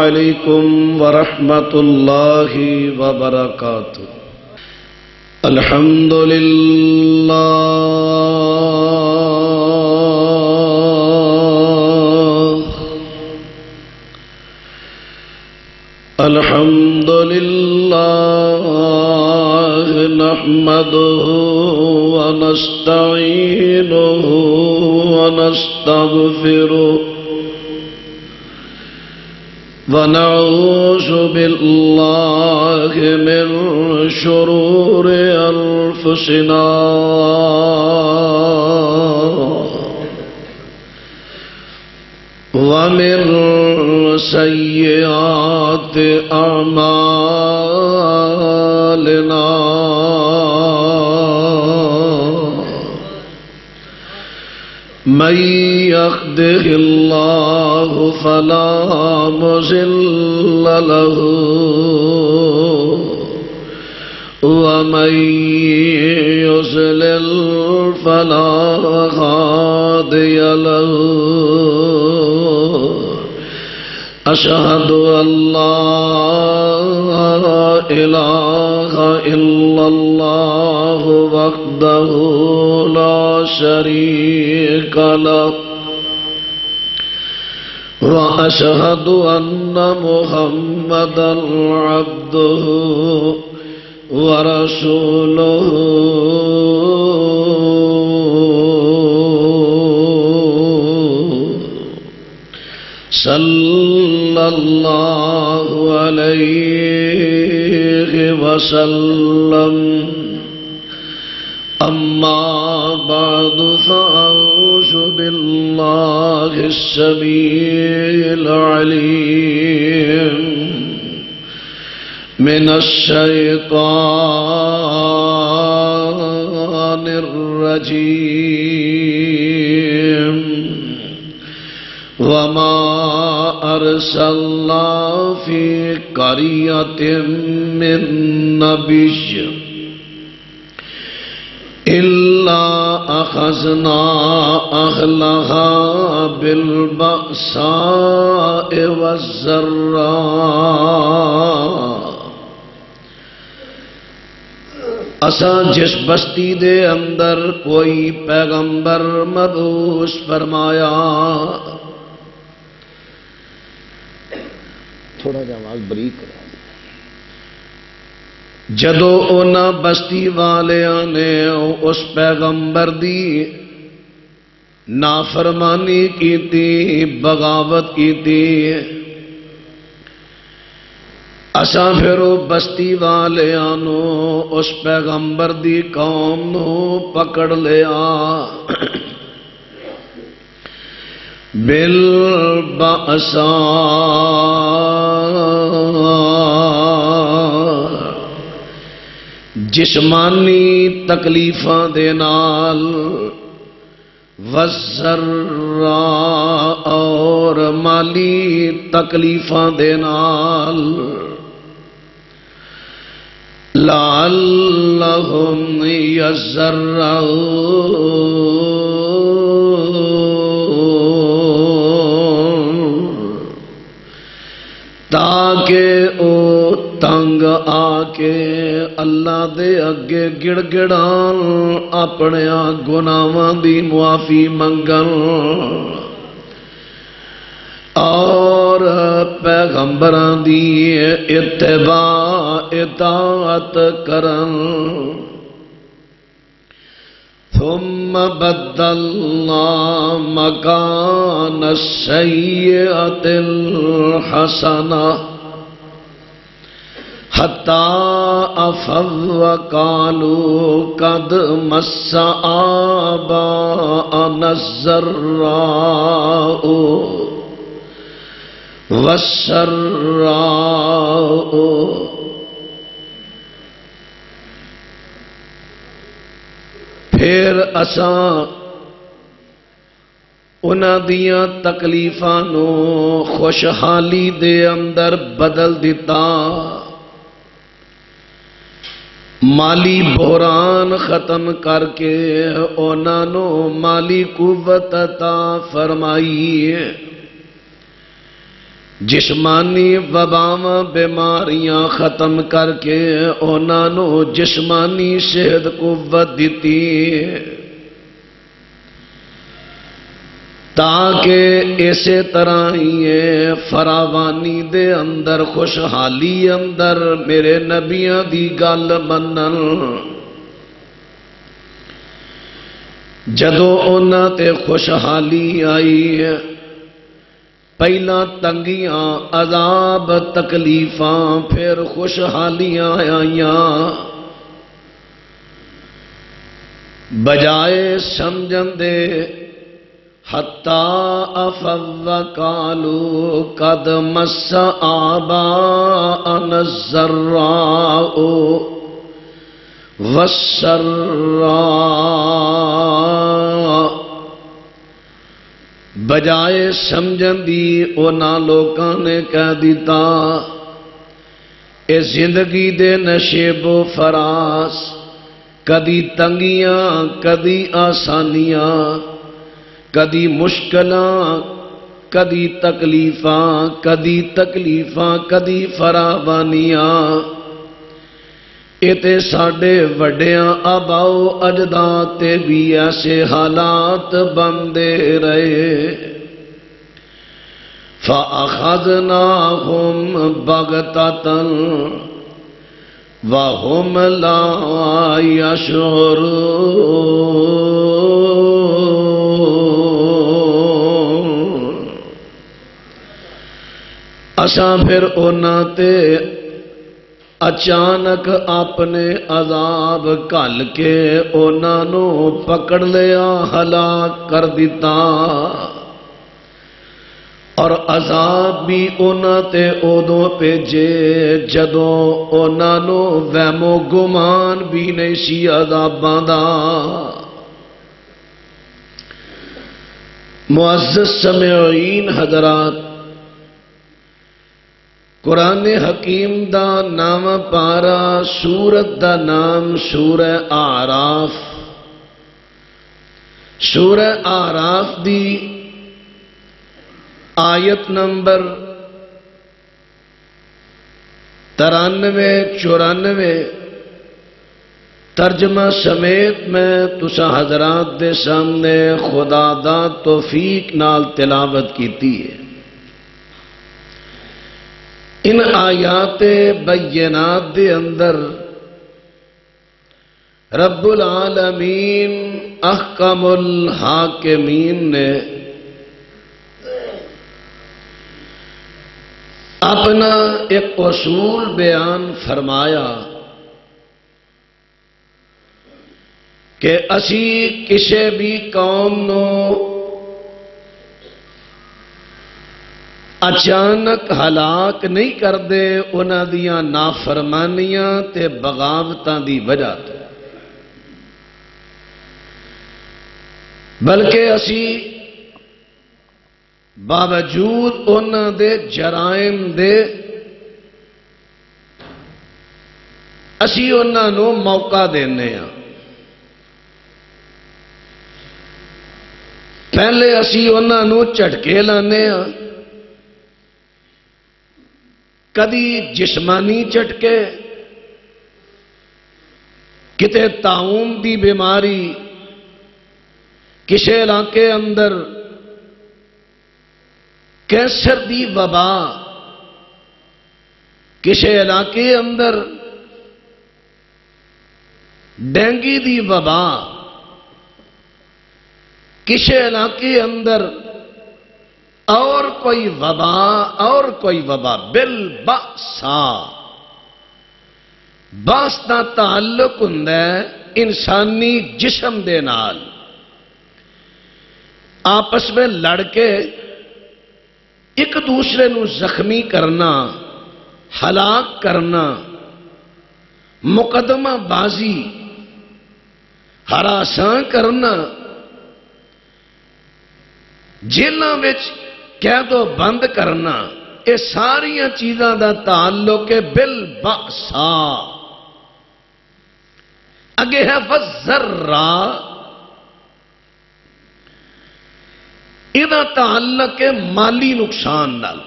علیکم ورحمۃ اللہ وبرکاتہ۔ الحمد للہ الحمد للہ نحمدہ ونستعینہ ونستغفرہ ونعوذ باللہ من شرور انفسنا ومن سیئات اعمالنا من يهده الله فلا مضل له ومن يضلل فلا هادي له أشهد أن لا إله إلا الله وحده لا شريك له وأشهد أن محمدا عبده ورسوله صلى الله عليه وسلم أما بعد فأعوذ بالله السميع العليم من الشيطان الرجيم وما أرسلنا في قرية من نبي إلا أخذنا أهلها بالبأساء والضراء۔ اساں جس بستی دے اندر کوئی پیغمبر مبعوث فرمایا، تھوڑا جا آواز بریک کرا، جدو اونا بستی والیاں نے اس پیغمبر دی نافرمانی کی تھی، بغاوت کی تھی، اساں پھر بستی والیاں نو اس پیغمبر دی قوم نو پکڑ لیا، بالبأساء جسمانی تکلیفاں دے نال، والضراء اور مالی تکلیفاں دے نال، لعلہم یضرعون، تاکہ او تنگ آ کے اللہ دے اگے گڑ گڑان، اپنے گناہاں دی معافی منگن اور پیغمبران دی اتباع اطاعت کرن۔ ثم بدلنا مکان السیئۃ الحسنہ حتی عفوا وقالوا قد مس آباءنا الضراء والسراء۔ پھر اساں انہاں دیاں تکلیفاں نو خوشحالی دے اندر بدل دیتا، مالی بحران ختم کر کے انہاں نو مالی قوت عطا فرمائی، جسمانی وباواں بیماریاں ختم کر کے انہاں نو جسمانی صحت قوت دیتی تاکہ اسی طرح ہی فراوانی دے اندر خوشحالی اندر میرے نبیاں دی گل منن جدو انہاں تے خوشحالی آئی پہلا تنگیاں عذاب تکلیفاں پھر خوشحالیاں آئیاں بجائے سمجھن دے حتی افو قالوا قد مس آباءنا الضراء والسراء بجائے سمجھن دی اونا لوکاں نے کہہ دیتا اے زندگی دے نشیب و فراس کدی تنگیاں کدی آسانیاں کدی مشکلاں کدی تکلیفاں کدی فراوانیاں اتے ساڈے وڈیاں آباؤ اجداد تے بھی ایسے حالات بندے رہے فَأَخَذْنَاهُمْ بَغْتَةً وَهُمْ لَا يَشْعُرُونَ اساں پھر انہاں تے اچانک اپنے عذاب کھل کے انہاں نو پکڑ لیا ہلاک کر دیتا اور عذاب بھی انہاں تے ادوں بھیجے جدوں انہاں نو وہم و گمان بھی نہیں سی عذاباں دا معزز سامعین حضرات قرآن حکیم دا نام پارا سورت دا نام سورہ اعراف سورہ اعراف دی آیت نمبر 93-94 ترجمہ سمیت میں تسا حضرات دے سامنے خدا دا توفیق نال تلاوت کیتی ہے ان آیات بینات دے اندر رب العالمین احکم الحاکمین نے اپنا ایک اصول بیان فرمایا کہ اسی کسی بھی قوم نو اچانک ہلاک نہیں کردے انہاں دیاں نافرمانیاں تے بغاوتاں دی وجہ تو بلکہ اسی باوجود انہاں دے جرائم دے اسی انہاں نو موقع دینے ہاں پہلے اسی انہاں نو جھٹکے لانے ہاں کدی جسمانی جھٹکے کتے طاعون دی بیماری کسی علاقے اندر کینسر دی وبا کسی علاقے اندر ڈینگی دی وبا کسی علاقے اندر اور کوئی وبا بالبأسا باس دا تعلق ہوندا ہے انسانی جسم دے نال آپس میں لڑ کے ایک دوسرے نو زخمی کرنا ہلاک کرنا مقدمہ بازی ہراساں کرنا جیلاں وچ قید و بند کرنا یہ ساریاں چیزاں دا تعلق ہے بالبأسا اگے ہے فالذرا یہ تعلق ہے مالی نقصان نال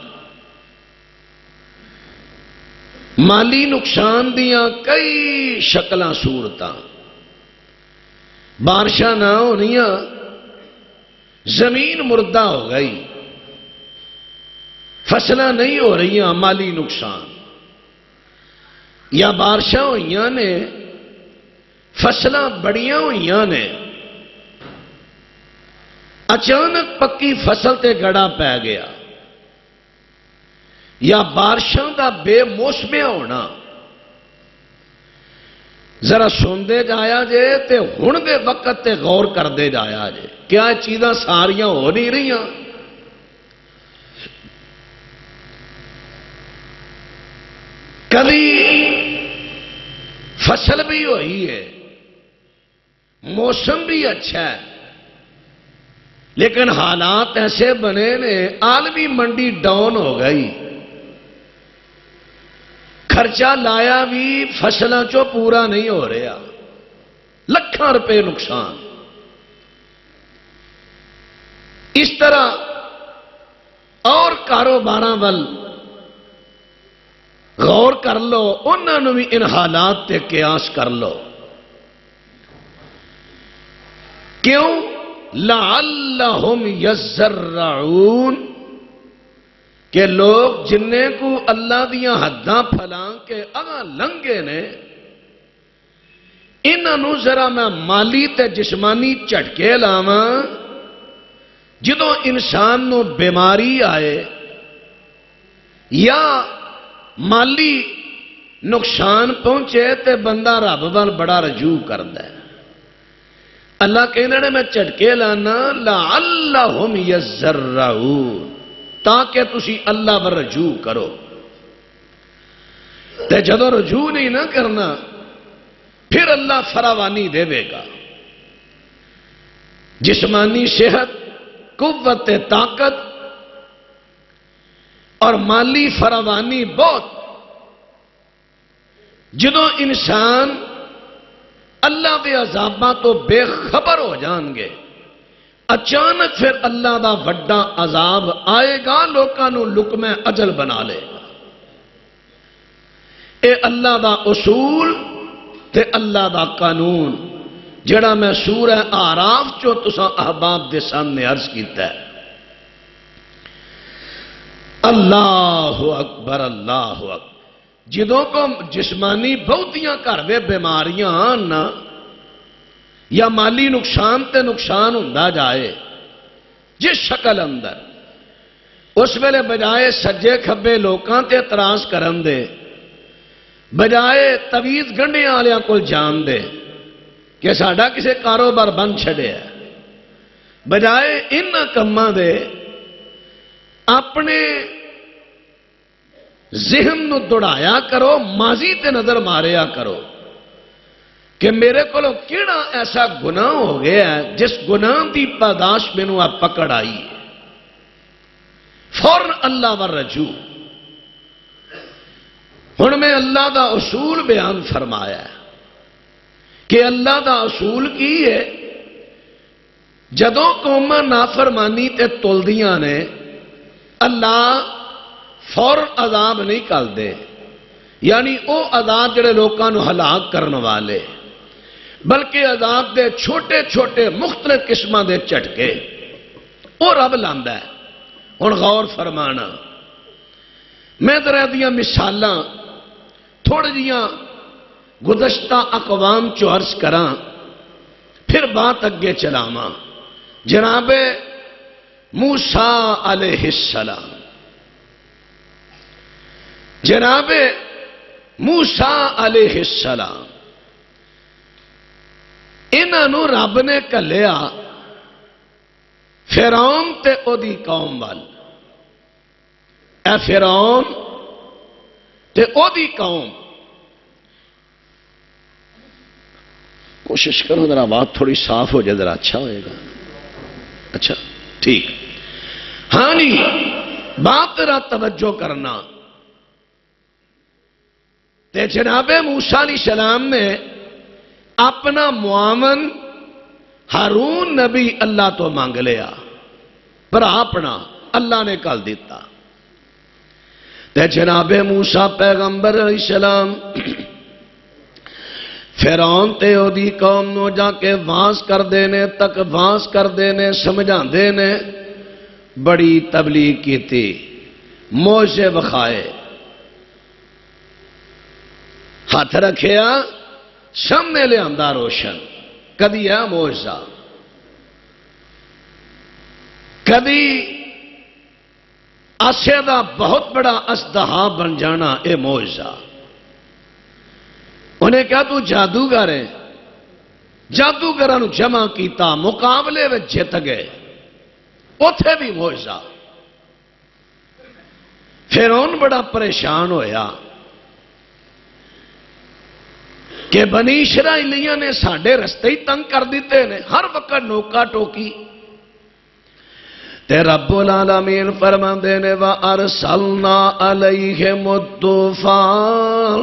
مالی نقصان دیاں کئی شکلاں صورتاں، بارشاں نہ ہونیاں، زمین مردہ ہو گئی، فصلاں نہیں ہو رہی، مالی نقصان، یا بارشاں ہوئیاں نے فصلاں بڑیاں ہوئیاں نے، اچانک پکی فصل تے گڑا پی گیا، یا بارشاں دا بے موسمیہ ہونا، ذرا سندے جایا جے تے ہن دے وقت تے غور کر دے جایا جے، کیا چیزاں ساریاں ہو نہیں رہی ہیں؟ کبھی فصل بھی ہوئی ہے، موسم بھی اچھا ہے، لیکن حالات ایسے بنے نے، عالمی منڈی ڈاؤن ہو گئی، خرچہ لایا بھی فصلوں چو پورا نہیں ہو رہا، لکھاں روپے نقصان۔ اس طرح اور کاروباراں ول غور کر لو، انہوں نے بھی ان حالات تے قیاس کر لو۔ کیوں؟ لعلہم یزرعون، کہ لوگ جنہیں کو اللہ دیاں حداں پھلاں کے اگاں لنگے نے، انہوں ذرا میں مالی تے جسمانی جھٹکے لاواں، جدوں انسان نو بیماری آئے یا مالی نقصان پہنچے تے بندہ رب وال بڑا رجوع کردا ہے۔ اللہ کہنے نے میں جھٹکے لانا لعلہم یزرعون، تاکہ تسی اللہ پر رجوع کرو، تے جدو رجوع نہیں نہ کرنا پھر اللہ فراوانی دے گا، جسمانی صحت، قوت طاقت اور مالی فراوانی بہت۔ جدو انسان اللہ دے عذاباں تو بے خبر ہو جان گے، اچانک پھر اللہ دا وڈا عذاب آئے گا، لوکاں نو لقمہ اجل بنا لے گا۔ اے اللہ دا اصول تے اللہ دا قانون جڑا میں سورہ اعراف چو تساں احباب دے سامنے عرض کیتا ہے۔ اللہ اکبر، اللہ اکبر۔ جدوں کو جسمانی بہتیاں گھر دے بیماریاں آنا یا مالی نقصان تے نقصان ہوندا جائے جس شکل اندر، اس ویلے بجائے سجے کھبے لوکاں تے اعتراض کرن دے، بجائے تویز گنڈے والیاں کول جان دے کہ ساڈا کسے کاروبار بند چھڈیا، بجائے ان کماں دے اپنے ذہن نو دوڑایا کرو، ماضی تے نظر ماریا کرو کہ میرے کولوں کیڑا ایسا گناہ ہو گیا ہے جس گناہ دی پاداش مینوں آپ پکڑ آئی ہے۔ فوراً اللہ ور رجوع۔ ہن میں اللہ دا اصول بیان فرمایا ہے کہ اللہ دا اصول کی ہے، جدوں قوماں نافرمانی تے تلدیاں نے، اللہ فوراً عذاب نہیں کر دے، یعنی او عذاب جڑے لوکاں نو ہلاک کرن والے، بلکہ عذاب دے چھوٹے چھوٹے مختلف قسماں دے جھٹکے او رب لاندا ہے۔ ہن غور فرمانا، میں ذرا دیاں مثالاں تھوڑی جیاں گزشتہ اقوام چو عرض کراں، پھر بات اگے چلاواں۔ جناب موسیٰ علیہ السلام، جناب موسیٰ علیہ السلام، انہاں نو رب نے کلیا فرعون تے او دی قوم وال۔ اے فرعون تے او دی قوم، کوشش کرو ذرا بات تھوڑی صاف ہو جائے، ذرا اچھا ہوئے گا۔ اچھا ٹھیک، ہاں نہیں، بات ذرا توجہ کرنا۔ تے جناب موسیٰ علیہ السلام نے اپنا معاون ہارون نبی اللہ تو مانگ لیا، پر اپنا اللہ نے کل دیتا۔ تے جناب موسیٰ پیغمبر علیہ السلام فرعون تے او دی قوم نو جا کے واز کر دینے تک واز کر دینے سمجھا دینے بڑی تبلیغ کی تھی موجے بخائے ہاتھ رکھیا سامنے لے آندہ روشن کدی ہے موجزہ کدی آسے دا بہت بڑا اسدہا بن جانا اے موجزہ انہیں کہا تو جادوگر ہے جادوگرانو جمع کیتا مقابلے میں جیت گئے اتھے بھی موجزہ فرعون بڑا پریشان ہویا کہ بنی اسرائیلیاں نے ساڑھے رستے ہی تنگ کر دیتے ہیں ہر وقت نوکا ٹوکی تے رب العالمین فرمان دینے وَأَرْسَلْنَا عَلَيْهِمُ الطُّوفَانَ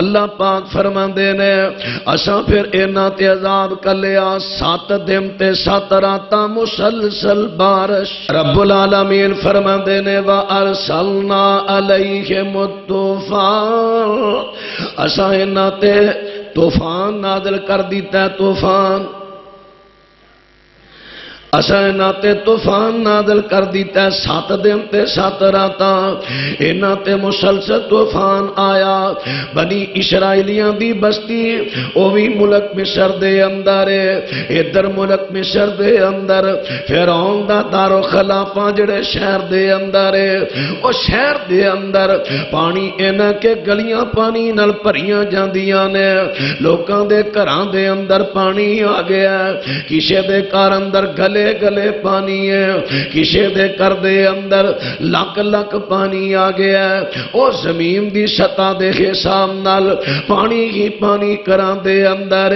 اللہ پاک فرمان دینے اساں پھر اینا تے عذاب کر لیا 7 دن تے 7 راتاں مسلسل بارش رب العالمین فرمان دینے وَأَرْسَلْنَا عَلَيْهِمُ الطُّوفَانَ اساں اینا تے طوفان نازل کر دیتا ہے طوفان اساں تے طوفان نازل کر دیتا ہے 7 دن تے 7 راتاں اینا تے مسلسل طوفان آیا بنی اسرائیلیاں دی بستی او بھی ملک مصر دے اندر ادھر ملک مصر دے اندر فرعون دا دار و خلافہ جڑے شہر دے اندر او شہر دے اندر پانی اینا کے گلیاں پانی نال بھریاں جاندیاں نے لوکاں دے گھراں دے اندر پانی آ گیا کسے دے گھر اندر گلے گلے پانی ہے کسے دے کر دے اندر لک لک پانی آ گیا او زمین دی سطح دے حساب نال پانی ہی پانی کران دے اندر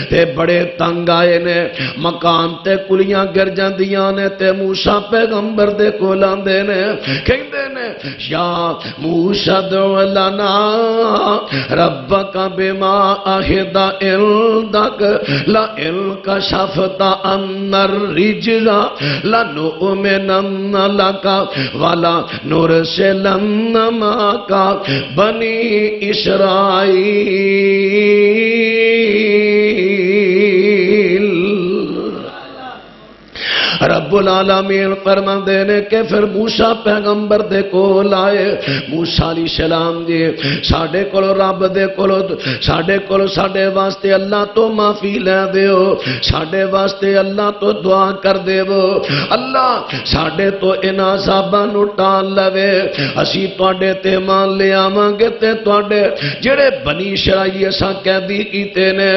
تے بڑے تنگ آئے نے مکان تے کلیاں گر جاندیاں نے تے موسیٰ پیغمبر دے کولان دے نے کہندے نے یا موسیٰ دعو لنا ربک بما اہدا الدک لا الکشفتا انر رجلا لنؤمنن لکا ولا نرسلن ماکا بنی اسرائیل رب العالمین فرمان دینے کہ پھر موسیٰ پیغمبر دے کو لائے موسیٰ علیہ السلام جی ساڑھے کولو رب دے کولو ساڑھے واسطے اللہ تو معافی لے دیو ساڑھے واسطے اللہ تو دعا کر دیو اللہ ساڑھے تو ان عذاباں نو ٹال لوے اسی تواڈے تے مان لے آواںگے تے تواڈے جڑے بنی اسرائیل اساں قیدی کیتے نے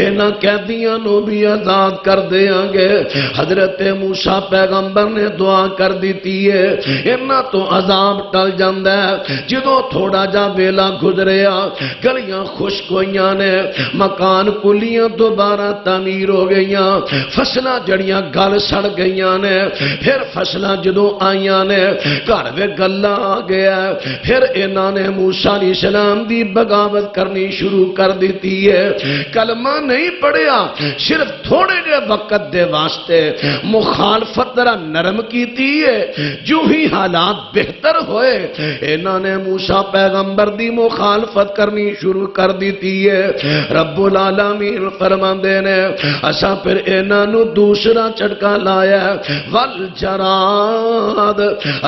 انہاں قیدیاں نو بھی آزاد کر دیاں گے حضرت موسیٰ پیغمبر نے دعا کر دیتی ہے انہاں تو عذاب ٹل جاندہ ہے جدوں تھوڑا جا ویلا گزریا گلیاں خشک ہوئیاں نے مکان کلیاں دوبارہ تعمیر ہو گئیاں فصلاں جڑیاں گل سڑ گئیاں نے پھر فصلاں جدوں آئیاں نے گھر وے گلا آ گیا پھر انہاں نے موسیٰ علیہ السلام دی بغاوت کرنی شروع کر دیتی ہے کلمہ نہیں پڑھیا صرف تھوڑے جے وقت دے واسطے مخالفت ذرا نرم کیتی ہے جو ہی حالات بہتر ہوئے انہوں نے موسیٰ پیغمبر دی مخالفت کرنی شروع کر دیتی ہے رب العالمین فرمان دینے اسا پھر انہوں نے دوسرا چڑکا لایا والجراد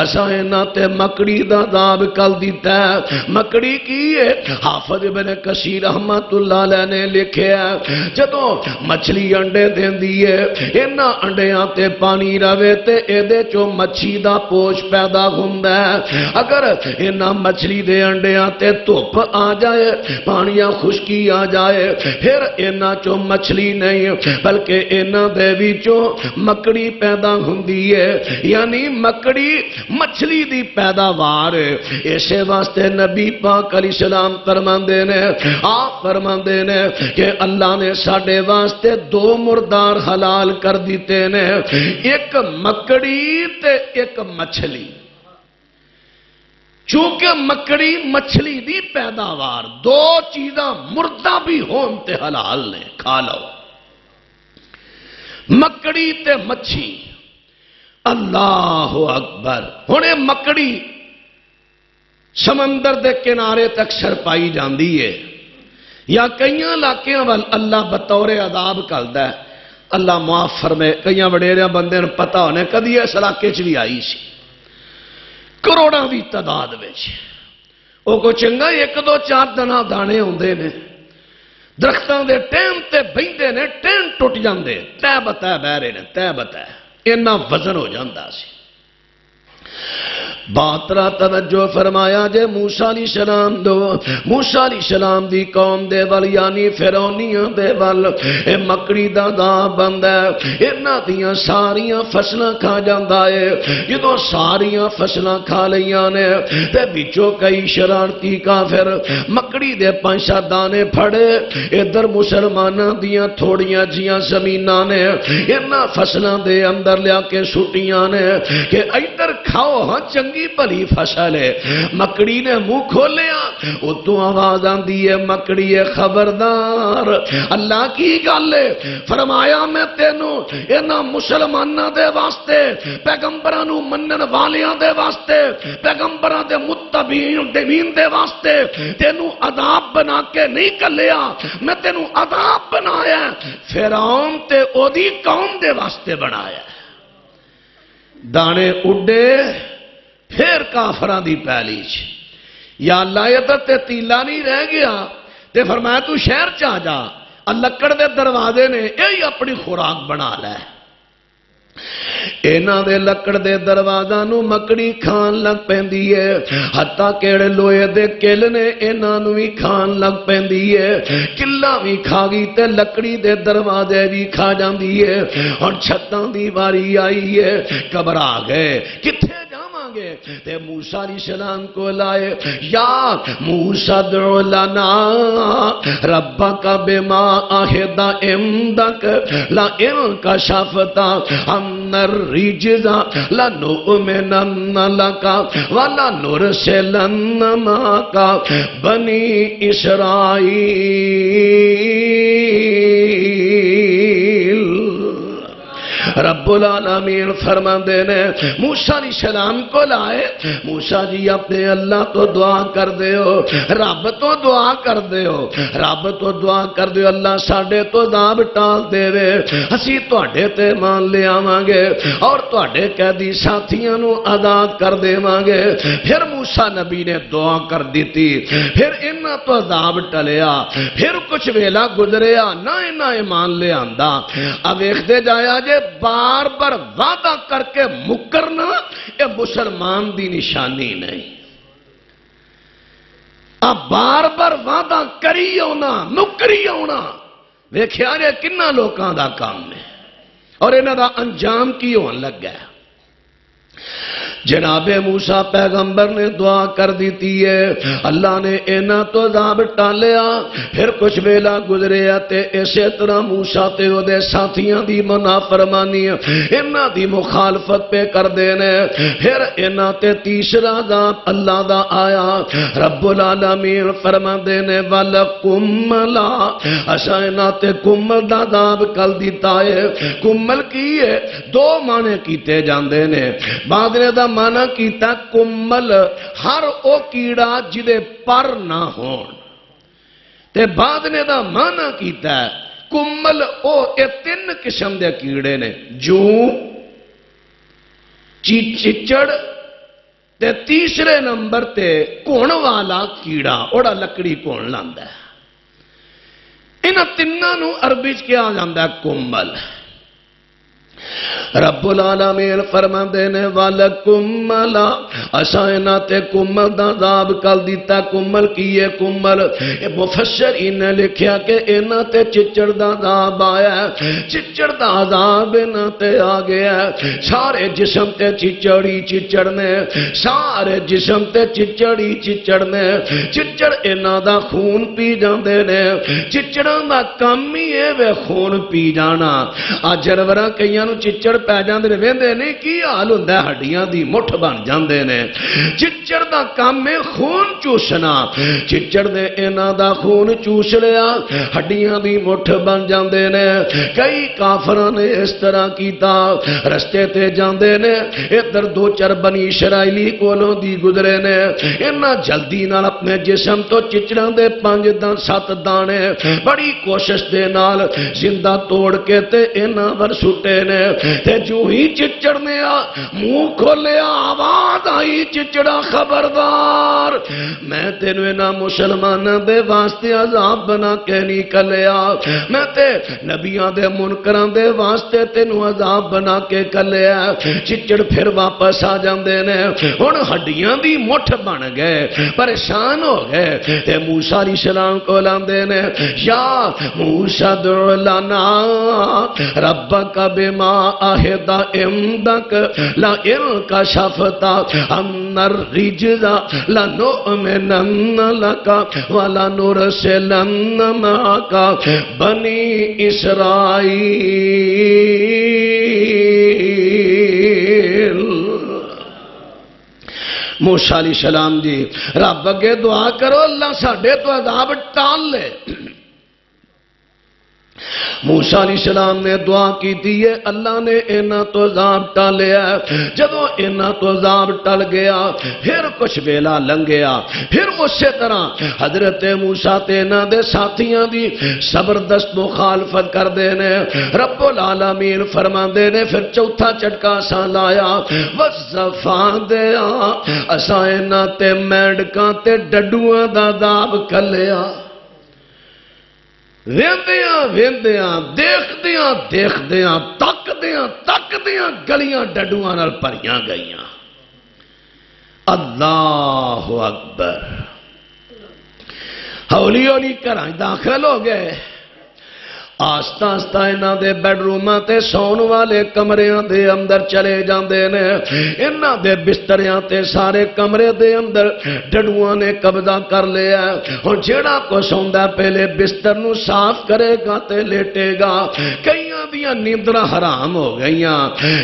اسا انہوں تے مکڑی دا عذاب کل دیتا ہے مکڑی کی ہے حافظ ابن کثیر رحمت اللہ علیہ نے لکھے ہے جدوں مچھلی انڈے دین دیئے انہاں انڈیاں تے پانی روے تے ایدے چو مچھی دا پوش پیدا ہوندا ہے اگر انہاں مچھلی دے انڈیاں تے دھوپ آ جائے پانیاں خشکی آ جائے پھر انہاں چو مچھلی نہیں بلکہ انہاں دے وچوں مکڑی پیدا ہوندی ہے یعنی مکڑی مچھلی دی پیداوار اسے واسطے نبی پاک علیہ السلام فرماندے نے آپ فرماندے نے کہ اللہ نے ساڈے واسطے 2 مردار حلال کر دیتے نے ایک مکڑی تے ایک مچھلی چونکہ مکڑی مچھلی دی پیداوار 2 چیزاں مردہ بھی ہون تے حلال نے کھا لو مکڑی تے مچھی اللہ اکبر ہونے مکڑی سمندر دے کنارے تک اکثر پائی جاندی ہے، یا کئی علاقوں وال اللہ بطور عذاب کلدا ہے۔ اللہ معاف فرمائے، کئی وڈیرے بندے نوں پتہ ہونے کدی اس علاقے چ بھی آئی سی، کروڑاں دی تعداد وچ۔ وہ کو چنگا ایک دو چار دنا دانے ہوندے نے، درختاں دے ٹائم تے بہندے نے، ٹائم ٹوٹ جاندے، تہ بتہ بہ رہے نے، تہ بتہ اینا وزن ہو جاندا سی۔ باترا توجہ فرمایا جے موسیٰ علیہ السلام دو، موسیٰ علیہ السلام دی قوم دے ول یعنی فرعونیاں دے ول اے مکڑی دا عذاب بندا ہے، انہاں دیاں ساریاں فصلاں کھا جاندا ہے۔ جدوں ساریاں فصلاں کھا لیاں نے تے وچوں کئی شرارتی کافر مکڑی دے 5 دانے پھڑے، ادھر مسلماناں دیاں تھوڑیاں جیاں زمیناں نے انہاں فصلاں دے اندر لیا کے سٹیاں نے کہ ادھر کھاؤ ہاں چنگی بھلی فصل ہے۔ مکڑی نے منہ کھولیا، اتوں آواز آندی ہے مکڑی ہے خبردار، اللہ کی گل ہے، فرمایا میں تینوں انہاں مسلماناں دے واسطے، پیغمبراں نوں منن والیاں دے واسطے، پیغمبراں دے متبعین دے واسطے تینوں عذاب بنا کے نہیں کلیا، میں تینوں عذاب بنایا فرعون تے او دی قوم دے واسطے بنایا۔ دانے اڈے پھر کافراں دی پیلی چ، یا اللہ یہ تے تیلا نہیں رہ گیا تے فرمایا تو شہر چ آ جا، لکڑ دے دروازے نے یہی اپنی خوراک بنا لے۔ انہاں دے لکڑ دے دروازاں نو مکڑی کھان لگ پیندی ہے، حتیٰ کیڑے لوہے دے کل نے انہاں نو بھی کھان لگ پیندی ہے، کلا بھی کھا گئی تے لکڑی دے دروازے بھی کھا جاندی ہے۔ اور چھتاں دی واری آئی ہے، گھبرا گئے کتھے گے تے موسیٰ علیہ السلام کو لائے، یا موسیٰ ادع لنا ربک بما عہد عندک لئن کشفت عنا الرجز لنؤمنن لک ولنرسلن معک بنی اسرائیل۔ رب العالمین فرماندے نے موسیٰ علیہ السلام کو لائے، موسیٰ جی اپنے اللہ تو دعا کر دے ہو، رب تو دعا کر دے ہو، رب تو دعا کر دے ہو اللہ ساڑھے تو عذاب ٹال دے وے، ہسی توڑے تے مان لے آوانگے اور توڑے قیدی ساتھیاں نو آزاد کر دے مانگے۔ پھر موسیٰ نبی نے دعا کر دیتی، پھر انہاں تو عذاب ٹلیا، پھر کچھ ویلا گزریا نہ انہاں ایمان لے آندہ۔ اب ایک دے جایا جے بار بار وعدہ کر کے مکرنا یہ مسلمان دی نشانی نہیں، اب بار بار وعدہ کری ہونا مکری ہونا ویکھیا جے کنہ لوکاں دا کام ہے اور انہاں دا انجام کی ہون لگ گیا۔ جناب موسیٰ پیغمبر نے دعا کر دیتی ہے، اللہ نے انہاں تو عذاب ٹالیا۔ پھر کچھ ویلا گزریا تے اسی طرح موسیٰ تے او دے ساتھیاں دی منافرمانی انہاں دی مخالفت پہ کر دینے، پھر انہاں تے تیسرا عذاب اللہ دا آیا۔ رب العالمین فرما دینے والا کملا، اساں انہاں تے کمل دا عذاب کل دیتا ہے۔ کمل کی ہے دو معنی کیتے جاندے نے، بعد نے دا مانا کیتا کمل ہر او کیڑا جدے پر نہ ہون، تے بعد نے دا مانا کیتا کمل او اے 3 قسم دے کیڑے نے، جو چچڑ تے تیسرے نمبر تے کون والا کیڑا اوڑا لکڑی کون لاندا ہے۔ انہاں تیناں نو عربی چ کیا جاندا ہے کمل۔ رب العالمین فرماندے نے والکملا، اساں انہاں تے کمل دا عذاب کل دیتا۔ کمل کیے کمل مفسرین نے لکھیا کہ انہاں تے چچڑ دا عذاب آیا ہے، چچڑ دا عذاب انہاں تے آ گیا ہے، سارے جسم تے چچڑی چچڑ نے، سارے جسم تے چچڑی چچڑ نے، چچڑ انہاں دا خون پی جاندے نے، چچڑاں دا کام ہی ہے وے خون پی جانا۔ آ جانوراں کئیاں نو چچڑ پی جاندے نے ویندے نہیں کی حال ہوندا ہے ہڈیاں دی مٹھ بن جاندے نے چچڑ دا کام ہے خون چوسنا چچڑ نے انہاں دا خون چوس لیا ہڈیاں دی مٹھ بن جاندے نے کئی کافراں نے اس طرح کیتا رستے تے جاندے نے ادھر دو چار بنی اسرائیلی کولوں دی گزرے نے انہاں جلدی نال اپنے جسم تو چچڑاں دے 5 7 دانے بڑی کوشش دے نال زندہ توڑ کے تے انہاں ور سٹے نے تے جو ہی چچڑ نے منہ کھولیا آواز آئی چچڑا خبردار میں تینوں انہاں مسلماناں دے واسطے عذاب بنا کے نکلیا میں تے نبیاں دے منکراں دے واسطے تینوں عذاب بنا کے کلیا چچڑ پھر واپس آ جاندے نے ہن ہڈیاں دی مٹھ بن گئے پریشان ہو گئے تے موسیٰ علیہ السلام کو لاندے نے یا موسیٰ دعو لنا ربک بما عہد عندک لئن کشفت عنا الرجز لنؤمنن لک ولنرسلن معک بنی اسرائیل موسیٰ علیہ السلام جی رب اگے دعا کرو اللہ ساڈے تو عذاب ٹال لے موسیٰ علیہ السلام نے دعا کی دیئے اللہ نے انہاں تو عذاب ٹالیا جدو انہاں تو عذاب ٹل گیا پھر کچھ ویلا لنگیا پھر اسی طرح حضرت موسیٰ تے انہاں دے ساتھیاں دی زبردست مخالفت کر دینے رب العالمین فرما دینے پھر چوتھا چٹکا سا لایا وَزَّفَان دیا اساں انہاں تے میڈکاں تے ڈڈواں دا عذاب کلیا ویندیاں ویندیاں دیکھدیاں دیکھدیاں تکدیاں گلیاں ڈڈواں نال بھریاں گئیاں اللہ اکبر ہولی ہولی گھراں داخل ہو گئے آستہ آستہ انہاں دے بیڈ روماں تے سون والے کمریاں دے اندر چلے جاندے نے انہاں دے بستریاں تے سارے کمرے دے اندر ڈڈوواں نے قبضہ کر لیا اور جیڑا کو سوندا پہلے بستر نو صاف کرے گا تے لیٹے گا کئیاں دیاں نیندراں حرام ہو گئیاں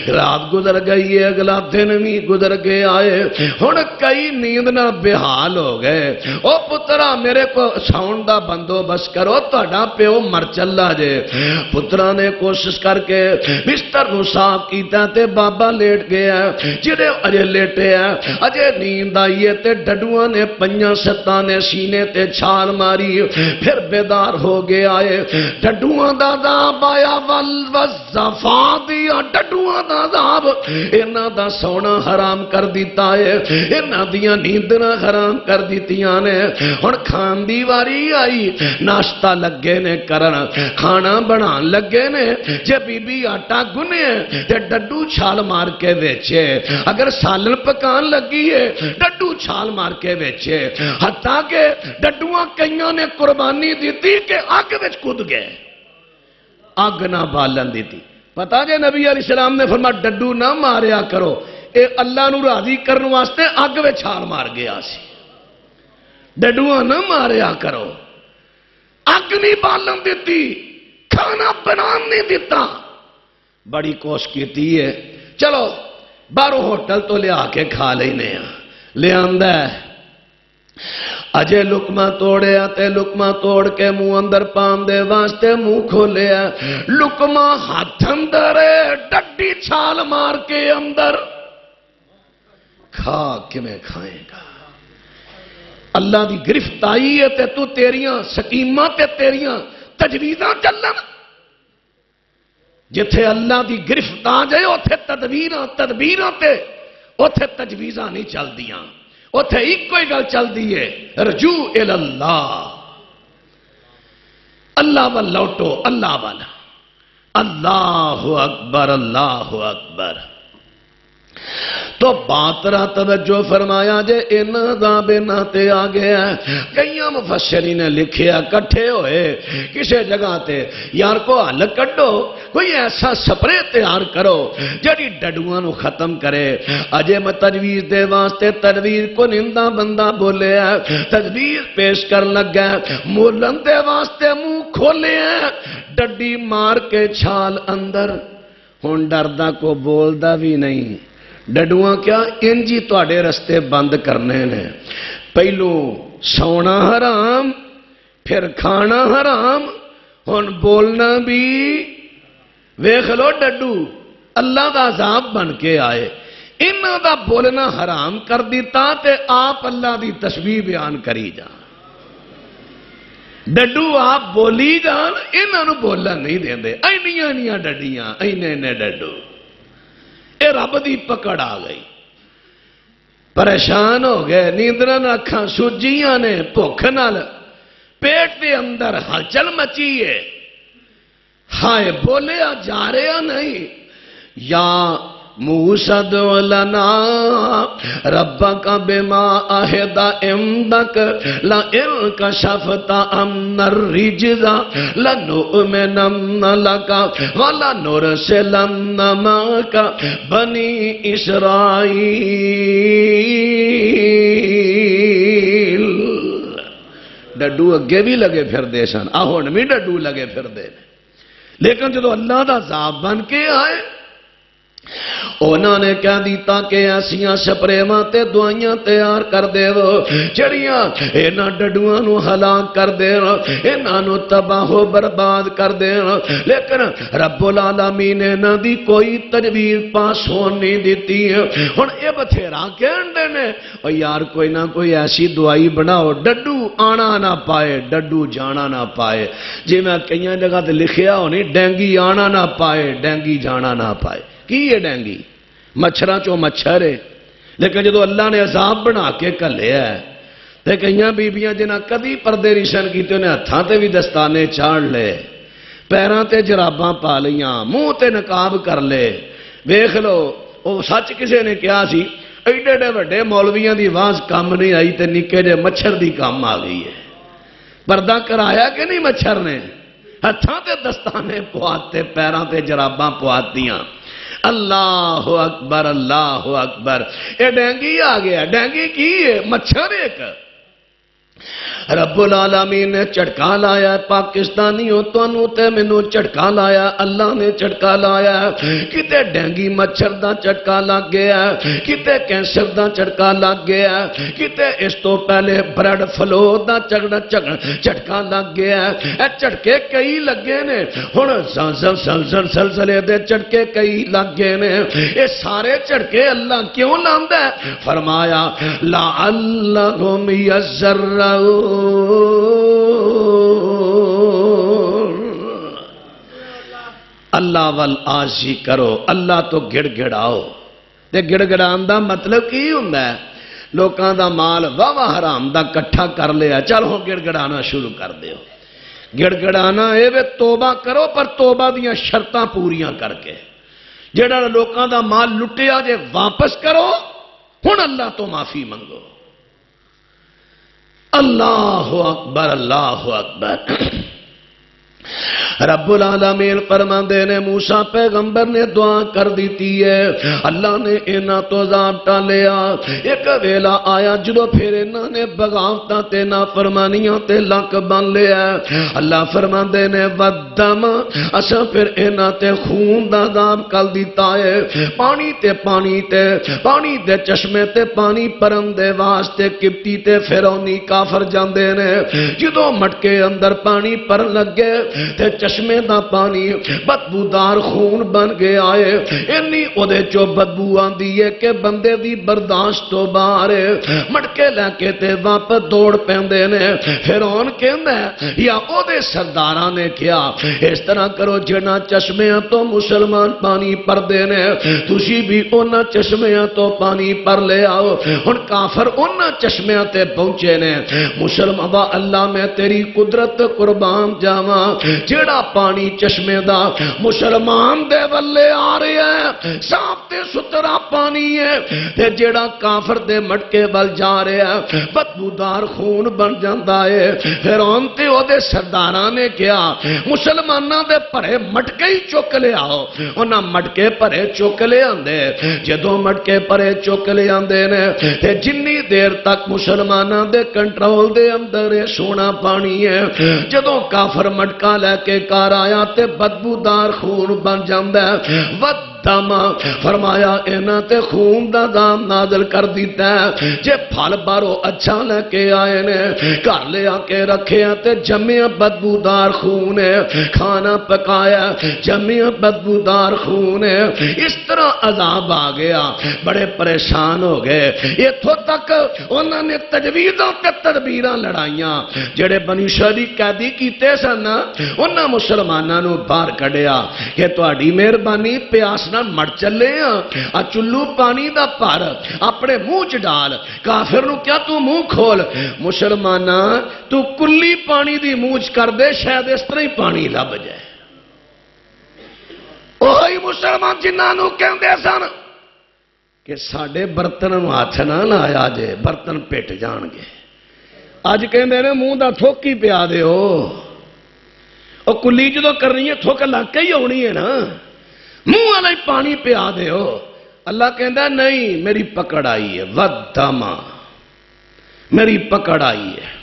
رات گزر گئی ہے اگلا دن بھی گزر کے آئے ہن کئی نیند نہ بحال ہو گئے او پترا میرے کو ساؤنڈ دا بندوبست کرو تہاڈا پیو مر چلا جے پترا نے کوشش کر کے بستر نو صاف کیتا تے بابا لیٹ گیا جڑے اجے لیٹے ہیں اجے نیند آئی ہے تے ڈڈواں نے 5-7 نے سینے تے چھال ماری پھر بیدار ہو گیا ہے ڈڈواں دا عذاب آیا وَالْوَزَّفَا دیا ڈڈواں دا عذاب انہاں دا سونا حرام کر دیتا ہے انہاں دیاں نیندنا حرام کر دیتیاں نے ہن کھان دی واری آئی ناشتہ لگے نے کرن کھانا بنان لگے نے جے بی بی آٹا گنے تے ڈڈو چھال مار کے ویچے اگر سالن پکان لگی ہے ڈڈو چھال مار کے ویچے حتیٰ کہ ڈڈواں کئیاں نے قربانی دیتی کہ آگ وچ کود گئے آگ نہ بالن دیتی پتا جے نبی علیہ السلام نے فرمایا ڈڈو نہ ماریا کرو اے اللہ نو راضی کرنے واسطے آگ وچ چھال مار گیا سی ڈڈواں نہ ماریا کرو آگ نہیں بالن دیتی کھانا بنان نہیں دیتا بڑی کوشش کیتی ہے چلو باہروں ہوٹل تو لے آ کے کھا لینے لے آندا ہے اجے لقمہ توڑیا تے لقمہ توڑ کے منہ اندر پان دے واسطے منہ کھولیا لقمہ ہاتھ اندر ڈڈی چھال مار کے اندر کھا کے میں کھائے گا اللہ دی گرفت آئی ہے تے تو تیریاں سکیمہ تے تیریاں تجویزاں چلن جتھے اللہ دی گرفت آ جائے اوتھے تدبیراں تے اوتھے تجویزاں نہیں چل دیاں اوتھے ایک کوئی گل چل دیئے رجوع الاللہ اللہ وال لوٹو اللہ والا اللہ اکبر اللہ اکبر تو بات رہا توجہ فرمایا جے ان عذاب تے آ گیا کئیاں مفسرین نے لکھیا کٹھے ہوئے کسے جگہ تے یار کو حل کڈو کوئی ایسا سپرے تیار کرو جڑی ڈڈواں نو ختم کرے اجے میں تجویز دے واسطے تدبیر کو نندا بندہ بولے تجویز پیش کر لگا مولن دے واسطے منہ کھولے ڈڈی مار کے چھال اندر ہن ڈردا کو بولدا بھی نہیں. ڈڈواں کیا انجی تواڈے رستے بند کرنے نے. پہلو سونا حرام پھر کھانا حرام ہن بولنا بھی. ویکھ لو ڈڈو اللہ دا عذاب بن کے آئے. انہاں دا بولنا حرام کر دیتا تے آپ اللہ دی تسبیح بیان کری جان. ڈڈو آپ بولی جان انہاں نو بولن نہیں دیندے. اینیاں ڈڈیاں اینے ڈڈو اے رب دی پکڑ آ گئی. پریشان ہو گئے نیندراں اکھاں سجیاں نے بھوک نال پیٹ دے اندر ہلچل مچی ہے. ہائے بولیا جا رہا نہیں. یا موسیٰ ادع لنا ربک بما عہد عندک لئن کشفت عنا الرجز لنؤمنن لک ولنرسلن معک بنی اسرائیل. ڈڈو اگے بھی لگے پھر دے سن آہن بھی ڈڈو لگے پھر دے. لیکن جدو اللہ دا عذاب بن کے آئے انہوں نے کہہ دیتا کہ ایسیاں سپریواں تے دعائیاں تیار کر دے وہ جڑیاں انہاں ڈڈواں نو ہلاک کر دے انہاں نو تباہ و برباد کر دے. لیکن رب العالمین نے انہاں دی کوئی تدبیر پاس ہون نہیں دیتی. ہن اے بتھیرا کہندے نے او یار کوئی نہ کوئی ایسی دعائی بناؤ ڈڈو آنا نہ پائے ڈڈو جانا نہ پائے. جی میں کئی جگہ تے لکھیا ہونی ڈینگی آنا نہ پائے ڈینگی جانا نہ پائے. کی ہے ڈینگی؟ مچھراں چو مچھر ہے. لیکن جدو اللہ نے عذاب بنا کے کلیا ہے تے کئیاں بیبیاں جنہاں کدی پردے ریشن کیتے انہیں ہتھاں تے بھی دستانے چاڑ لے پیراں تے جراباں پا لیاں منہ تے نقاب کر لے. ویکھ لو او سچ کسے نے کیا سی ایڈے ایڈے وڈے مولویاں دی آواز کام نہیں آئی تے نکے جے مچھر دی کام آ گئی ہے. پردہ کرایا کہ نہیں مچھر نے؟ ہتھاں تے دستانے پواتے پیراں تے جراباں پواتیاں. اللہ اکبر اللہ اکبر. اے ڈینگی آ گیا. ڈینگی کی ہے؟ مچھر ایک. رب العالمین نے چٹکا لایا پاکستانیوں تانوں تے مینوں چٹکا لایا. اللہ نے چٹکا لایا. کتے ڈینگی مچھر دا چٹکا لگ گیا کتے کینسر دا چٹکا لگ گیا کتے اس تو پہلے برڈ فلو دا چٹکا لگ گیا. اے چٹکے کئی لگے نے. ہن زلزلے دے چٹکے کئی لگ گئے نے. اے سارے چٹکے اللہ کیوں لاندا ہے؟ فرمایا لعلہم یذرعون. اللہ والآجی کرو اللہ تو گڑ گڑاؤ. تے گڑ گڑان دا مطلب کی ہوندا ہے؟ لوکاں دا مال واہ حرام دا کٹھا کر لیا چل ہو گڑ گڑانا شروع کر دیو. گڑ گڑانا اے وے توبہ کرو پر توبہ دیاں شرطاں پوریاں کر کے. جڑا لوکاں دا مال لٹیا جے واپس کرو ہن اللہ تو معافی منگو. اللہ اکبر اللہ اکبر. رب العالمین فرماندے نے موسیٰ پیغمبر نے دعا کر دیتی ہے اللہ نے انہاں تو عذاب ٹالیا. ایک ویلا آیا جدو پھر انہاں نے بغاوتاں تے نافرمانیاں تے لک بن لیا. اللہ فرماندے نے ودم اساں پھر انہاں تے خون دا عذاب کر دیتا ہے. پانی دے چشمے تے پانی پرن دے واسطے قبطی تے فرعونی کافر جاندے نے. جدو مٹکے اندر پانی پرن لگے تے چشمے دا پانی بدبودار خون بن گیا ہے. اینی او دے چو بدبو آندی ہے کہ بندے دی برداشت تو باہر ہے. مٹکے لے کے تے واپس دوڑ پیندے نے. فرعون کہندا ہے یا او دے سرداراں نے کیا اس طرح کرو جنا چشمیاں تو مسلمان پانی پر دے نے تسی بھی انہاں چشمیاں تو پانی پر لے آؤ. ہن کافر انہاں چشمیاں تے پہنچے نے. مسلمان وا اللہ میں تیری قدرت قربان جاواں جیڑا پانی چشمے دا مسلمان دے ولے آ رہا ہے صاف تے ستھرا پانی ہے تے جیڑا کافر دے مٹکے ول جا رہا ہے بدبودار خون بن جاندا ہے. فرعون تے او دے سرداراں نے کیا مسلماناں دے بھرے مٹکے ہی چک لے آؤ. انہاں مٹکے بھرے چک لے آندے. جدوں مٹکے بھرے چک لے آندے نے تے جنی دیر تک مسلماناں دے کنٹرول دے اندر سونا پانی ہے جدوں کافر مٹکا لے کے گھر آیا تے بدبودار خون بن جاندا ہے ودم فرمایا انہاں تے خون دا دام نازل کر دیتا ہے جے پھل بارو اچھا لے کے آئے نے گھر لے آ کے رکھے تے جمیا بدبودار خون ہے کھانا پکایا جمیا بدبودار خون ہے اس طرح عذاب آ گیا بڑے پریشان ہو گئے اتھوں تک انہوں نے تجویزوں تے تدبیراں لڑائیاں جڑے بنی اسرائیل قیدی کیتے سن انہاں مسلماناں نو باہر کڈیا کہ تہاڈی مہربانی پیاس نال مر چلے آ چلو پانی دا پر اپنے منہ چ ڈال کافر نو کیا تو منہ کھول مسلماناں تو کلی پانی دی منہ چ کر دے شاید اس طرح ہی پانی لب جائے وہی مسلمان جنہاں نو کہندے سن کہ ساڈے برتن نو ہاتھ نہ لایا جے برتن پٹ جان گے اج کہندے نے منہ دا تھوک ہی پیا دیو او کلی جدوں کرنی ہے تھوک لگ کے ہی ہونی ہے نا منہ والا ہی پانی پیا دیو اللہ کہندا نہیں میری پکڑ آئی ہے ودما میری پکڑ آئی ہے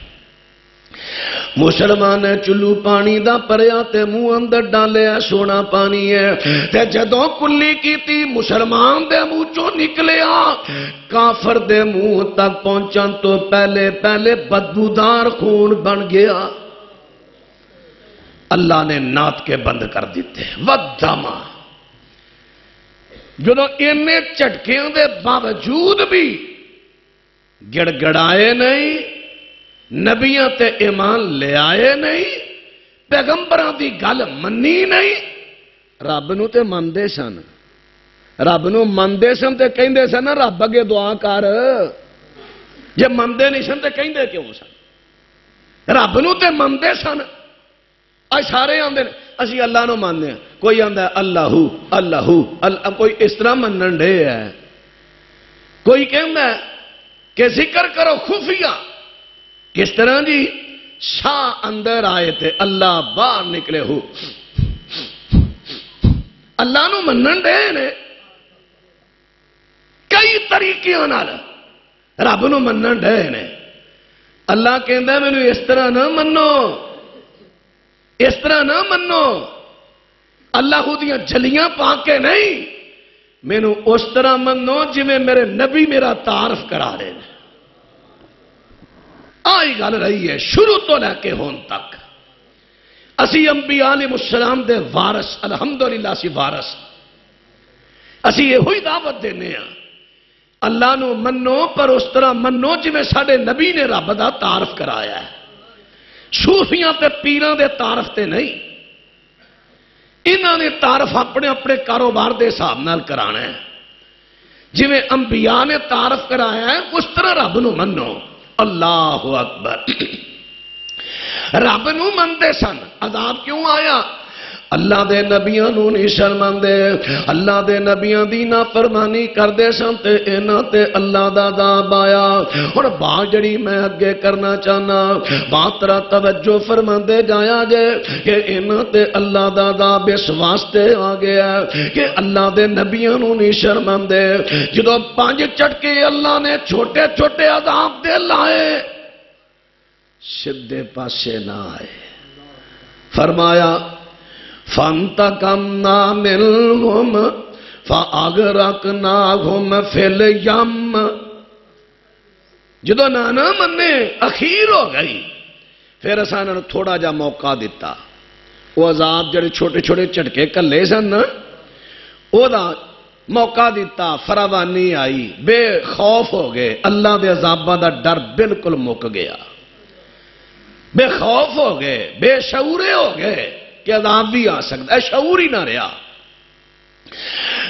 مسلمان چلو پانی دا پریا تے منہ اندر ڈالیا سونا پانی ہے تے جدوں کلی کیتی مسلمان دے منہ چوں نکلیا کافر دے منہ تک پہنچن تو پہلے پہلے بدبودار خون بن گیا اللہ نے نات کے بند کر دیتے ودما جدوں انہیں جھٹکیاں دے باوجود بھی گڑ گڑائے نہیں نبیاں تے ایمان لے آئے نہیں پیغمبراں دی گل منی نہیں رب نو تے مندے سن رب نو مندے سن تے کہندے سن رب اگے دعا کر جے مندے نہیں سن تے کہندے کیوں سن رب نو تے مندے سن اج سارے آندے اسی اللہ نو ماننے ہیں کوئی آندا ہے اللہ اللہ کوئی اس طرح منن ڈے ہے کوئی کہندا ہے کہ ذکر کرو خفیہ کس طرح جی شاہ اندر آئے تھے اللہ باہر نکلے ہو اللہ نو منن دے نے کئی طریقے نال رب نو منن دے نے اللہ کہندا مینوں اس طرح نہ منو اس طرح نہ منو اللہ دیاں جلیاں پا کے نہیں مینوں اس طرح منو جی میں میرے نبی میرا تعارف کرا رہے ہیں آئی گل رہی ہے شروع تو لے کے ہون تک اسی انبیاء علیہ السلام دے وارث الحمدللہ سی وارث اسی یہ ہوئی دعوت دینے ہیں اللہ نو منو پر اس طرح منو جی میں ساڑے نبی نے رب دا تعارف کرایا ہے صوفیاں تے پیراں دے تعارف تے نہیں انہاں نے تعارف اپنے اپنے کاروبار دے حساب نال کرانا ہے جی میں انبیاء نے تعارف کرایا ہے اس طرح رب نو منو اللہ اکبر رب نو مندے سن عذاب کیوں آیا اللہ دے نبیاں نو نہیں شرمندے اللہ دے نبیاں دی نافرمانی کردے سن تے انہاں تے اللہ دا عذاب آیا اور بات جڑی میں اگے کرنا چاہنا بات طرح توجہ فرماندے جایا جے کہ انہاں تے اللہ دا عذاب اس واسطے آ گیا کہ اللہ دے نبیاں نو نہیں شرمندے جدوں 5 چٹکے اللہ نے چھوٹے چھوٹے عذاب دے لائے سیدھے پاسے نہ آئے فرمایا فَانْتَقَمْنَا مِنْهُمْ فَأَغْرَقْنَاهُمْ فِي الْيَمِّ جدو نانا مننے اخیر ہو گئی پھر اساں انہاں نوں تھوڑا جا موقع دیتا وہ عذاب جڑے چھوٹے چھوٹے جھٹکے کلے سن او دا موقع دیتا فراوانی آئی بے خوف ہو گئے اللہ دے عذاباں دا ڈر بالکل مک گیا بے خوف ہو گئے بے شعورے ہو گئے کہ عذاب بھی آ سکتا ہے شعور ہی نہ رہا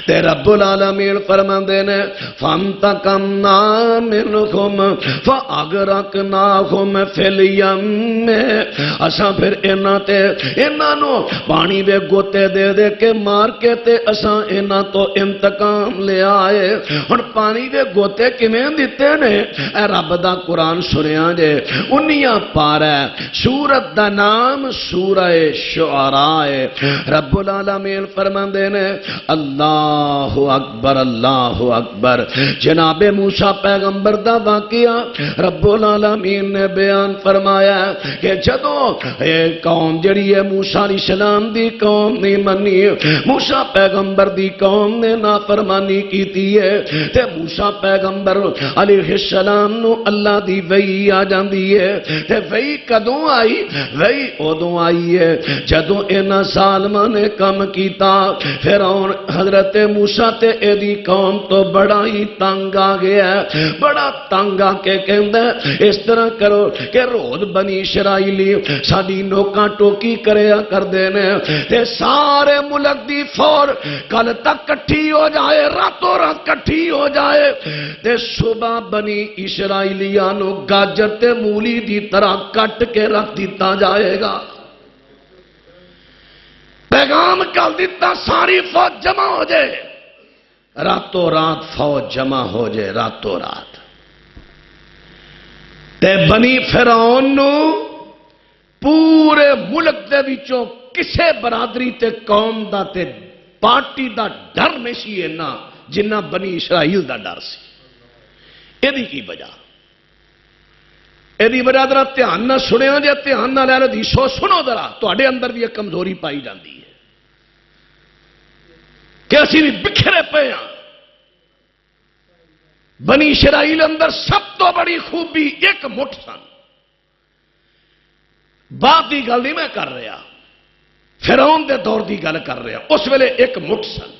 تے رب العالمین فرماندے نے فانتقمنا منہم فاغرقناہم فی الیم اساں پھر انہاں تے انہاں نو پانی دے گوتے دے دے کے مار کے تے اساں انہاں تو انتقام لے آئے ہن پانی دے گوتے کیویں دتے نے اے رب دا قرآن سنیا جے 19 پارہ سورت دا نام سورہ شعراء رب العالمین فرماندے نے اللہ اللہ اکبر. جناب موسیٰ پیغمبر دا واقعہ رب العالمین نے بیان فرمایا کہ جدوں قوم جڑی ہے موسیٰ علیہ السلام دی قوم نہیں منی، موسیٰ پیغمبر دی قوم نے نافرمانی کیتی ہے تے موسیٰ پیغمبر علیہ السلام نو اللہ دی وحی آ جاندی ہے. تے وحی کدوں آئی؟ وحی ادوں آئی ہے جدوں انہاں ظالماں نے کم کیتا. فرعون حضرت موسیٰ تے ایدی قوم تو بڑا ہی تنگ آ گیا ہے، بڑا تنگ آ کے کہندا ہے اس طرح کرو کہ روز بنی اسرائیلی ساڈی نوکاں ٹوکی کریا کردے نے تے سارے ملک دی فور کل تک کٹھی ہو جائے، راتوں رات کٹھی ہو جائے تے صبح بنی اسرائیلیاں نو گاجر تے مولی دی طرح کٹ کے رکھ دیتا جائے گا. پیغام کل دیتا ساری فوج جمع ہو جائے، راتوں رات فوج جمع ہو جائے، راتوں رات. تے بنی فرعون نو پورے ملک دے وچوں کسے برادری تے قوم دا تے پارٹی دا ڈر نہیں سی اینا جنہ بنی اسرائیل دا ڈر سی. ایدی کی وجہ؟ ایدی وجہ ذرا دھیان نہ سنیا جے، دھیان نہ لے حدیثوں سنو ذرا، تہاڈے اندر بھی ایک کمزوری پائی جاندی ہے کہ اسی بھی بکھرے پے ہاں. بنی اسرائیل اندر سب تو بڑی خوبی ایک مٹھ سن. بات دی گل نہیں میں کر رہا، فرعون دے دور دی گل کر رہا. اس ویلے ایک مٹھ سن.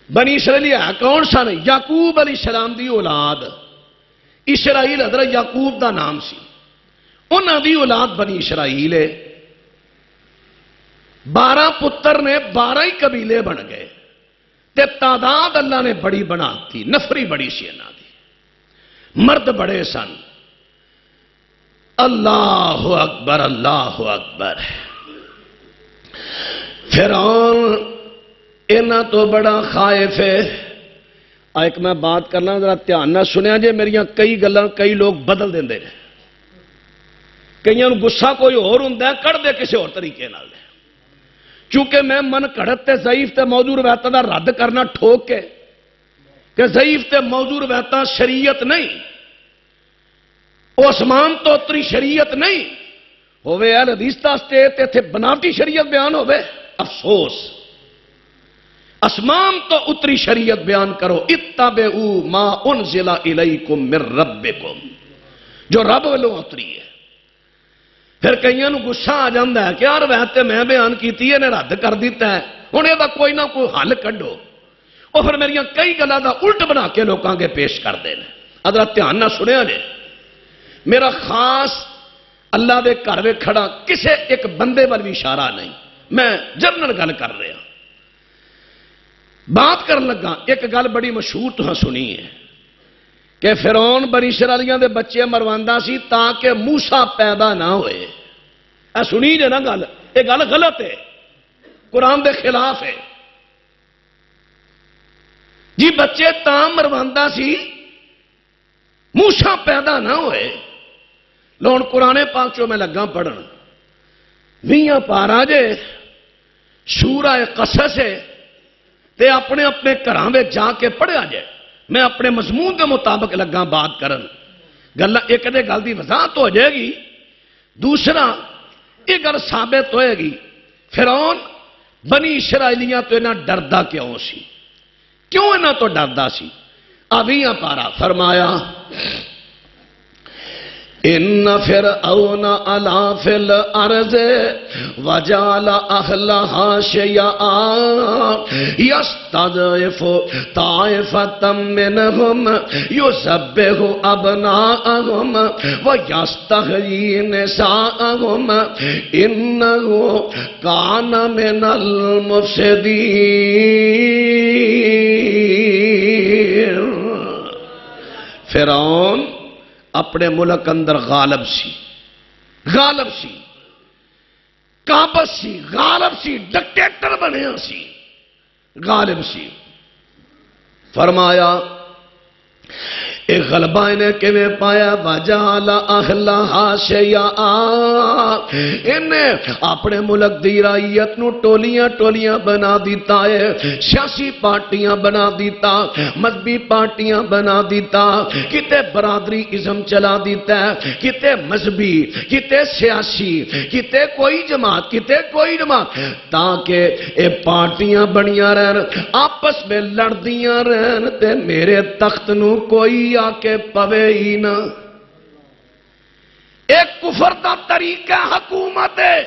بنی اسرائیل ہے کون سن؟ یعقوب علیہ السلام دی اولاد. اسرائیل حضرت یعقوب دا نام سی، انہاں دی اولاد بنی اسرائیل ہے. 12 پتر نے، 12 ہی قبیلے بن گئے تے تعداد اللہ نے بڑی بنا دی، نفری بڑی سی انہاں دی، مرد بڑے سن. اللہ اکبر اللہ اکبر. فرعون انہاں تو بڑا خائف ہے. ایک میں بات کرنا ذرا دھیان نہ سنیا جے، میریاں کئی گلاں کئی لوگ بدل دیندے نے، کئیاں نوں غصہ کوئی اور ہوندا ہے کڑ دے کسی اور طریقے نال. چونکہ میں من کڑت تے ضعیف تے موضوع روایتاں دا رد کرنا ٹھوک کے کہ ضعیف تے موضوع روایتاں شریعت نہیں، عثمان تو اتری شریعت نہیں ہوئے اہل حدیث واسطے تے ایتھے بناوٹی شریعت بیان ہوئے. افسوس، اسمان تو اتری شریعت بیان کرو. اتبعوا ما انزل الیکم من ربکم، جو رب والوں اتری ہے. پھر کئیاں نوں غصہ آ جاندا ہے کہ یار روایت تے میں بیان کیتی ہے نے رد کر دیتا ہے، ہن اے دا کوئی نہ کوئی حل کڈو. اور پھر میریاں کئی گلاں دا الٹ بنا کے لوکاں کے پیش کر دے نے. حضرت دھیان نہ سنیا جے، میرا خاص اللہ دے گھر وچ کھڑا کسے ایک بندے وال بھی اشارہ نہیں، میں جنرل گل کر رہا. بات کرن لگا ایک گل بڑی مشہور تہاں سنی ہے کہ فرعون بنی اسرائیلیاں دے بچے مرواندا سی تاکہ موسیٰ پیدا نہ ہوئے. اے سنی جے نا گل، یہ گل غلط ہے، قرآن دے خلاف ہے. جی بچے تاں مرواندا سی موسیٰ پیدا نہ ہوئے. لون قرآن پاک چو میں لگا پڑھن 20 پارا جے سورہ قصص ہے تے اپنے اپنے گھراں وچ جا کے پڑھیا جائے. میں اپنے مضمون کے مطابق لگا بات کرن. گل ایک دے گل دی وضاحت ہو جائے گی، دوسرا یہ گل ثابت ہوئے گی فرعون بنی اسرائیلیاں تو انہاں ڈردا کیوں سی، کیوں انہاں تو ڈردا سی. 20 پارا فرمایا ان فرعون علا فی الارض وجعل اہلہا شیعا یستضعف طائفة منہم یذبح ابناءہم ویستحیی نساءہم انہ کان من المفسدین. فرعون اپنے ملک اندر غالب سی، قابض سی، غالب سی، ڈکٹیٹر بنیا سی، غالب سی. فرمایا ایک غلبہ انہیں کیویں پایا وجعل اہلہا شیعا انہیں اپنے ملک دی رعیت نو ٹولیاں ٹولیاں بنا دیتا ہے سیاسی پارٹیاں بنا دیتا مذہبی پارٹیاں بنا دیتا کتے برادری ازم چلا دیتا ہے کتے مذہبی کتے سیاسی کتے کوئی جماعت کتے کوئی جماعت تاکہ اے پارٹیاں بنیاں رہن آپس میں لڑدیاں رہن تے میرے تخت نو کوئی آکے پوے ہی نہ ایک کفر دا طریقہ حکومت ہے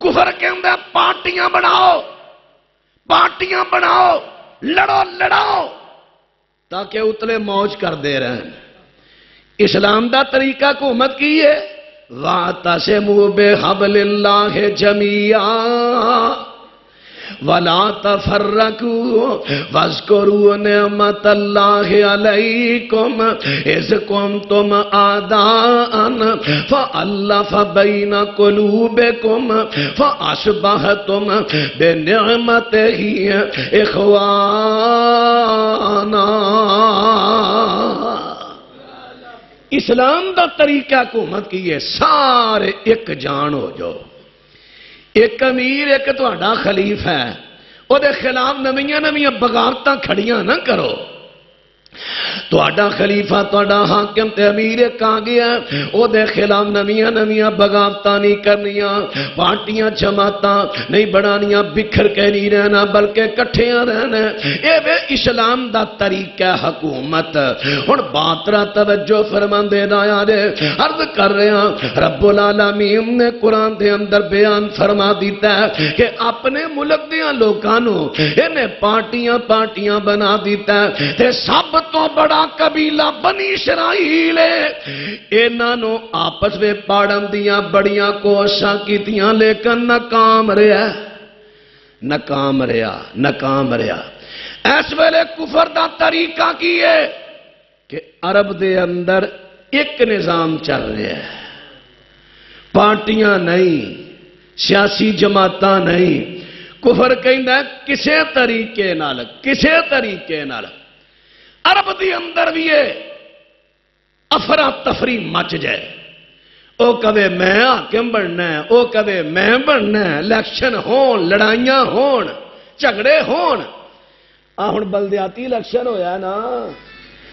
کفر کے اندر پارٹیاں بناؤ لڑو لڑاؤ تاکہ اتلے موج کر دے رہن اسلام دا طریقہ حکومت کی ہے وَاعْتَصِمُوا بِحَبْلِ اللَّهِ جَمِيعًا وَلَا تَفَرَّقُوا وَاذْكُرُوا نِعْمَتَ اللَّهِ عَلَيْكُمْ إِذْ كُنْتُمْ أَعْدَاءً فَأَلَّفَ بَيْنَ قُلُوبِكُمْ فَأَصْبَحْتُمْ بِنِعْمَتِهِ إِخْوَانًا اسلام دا طریقہ حکومت کی ہے سارے ایک جان ہو جاؤ ایک امیر ایک تہاڈا خلیفہ ہے او دے خلاف نویاں بغاوتاں کھڑیاں نہ کرو تہاڈا خلیفہ تہاڈا حاکم تے امیر ایک آ گیا او دے خلاف نویاں بغاوتاں نہیں کرنیاں پارٹیاں جماعتاں نہیں بنانیاں بکھر کے نہیں رہنا بلکہ کٹھیاں رہنا اے وے اسلام دا طریقہ حکومت ہن باترا توجہ فرماندے نہ یارے عرض کر رہے ہیں رب العالمین نے قرآن دے اندر بیان فرما دیتا ہے کہ اپنے ملک دیاں لوکاں نو انہیں پارٹیاں بنا دیتا ہے تے سب تو بڑا قبیلہ بنی اسرائیل انہاں نو آپس میں پاڑن دیاں بڑیاں کوشاں کیتیاں لیکن ناکام رہا اس ویلے کفر دا طریقہ کی ہے کہ عرب دے اندر ایک نظام چل رہا ہے پارٹیاں نہیں سیاسی جماعتاں نہیں کفر کہندا ہے کسے طریقے نال عرب دی اندر بھی ہے افرا تفری مچ جائے او کہے میں حاکم بننا ہے او کہے میں بننا ہے الیکشن ہون لڑائیاں ہون جھگڑے ہون ہن بلدیاتی الیکشن ہویا نا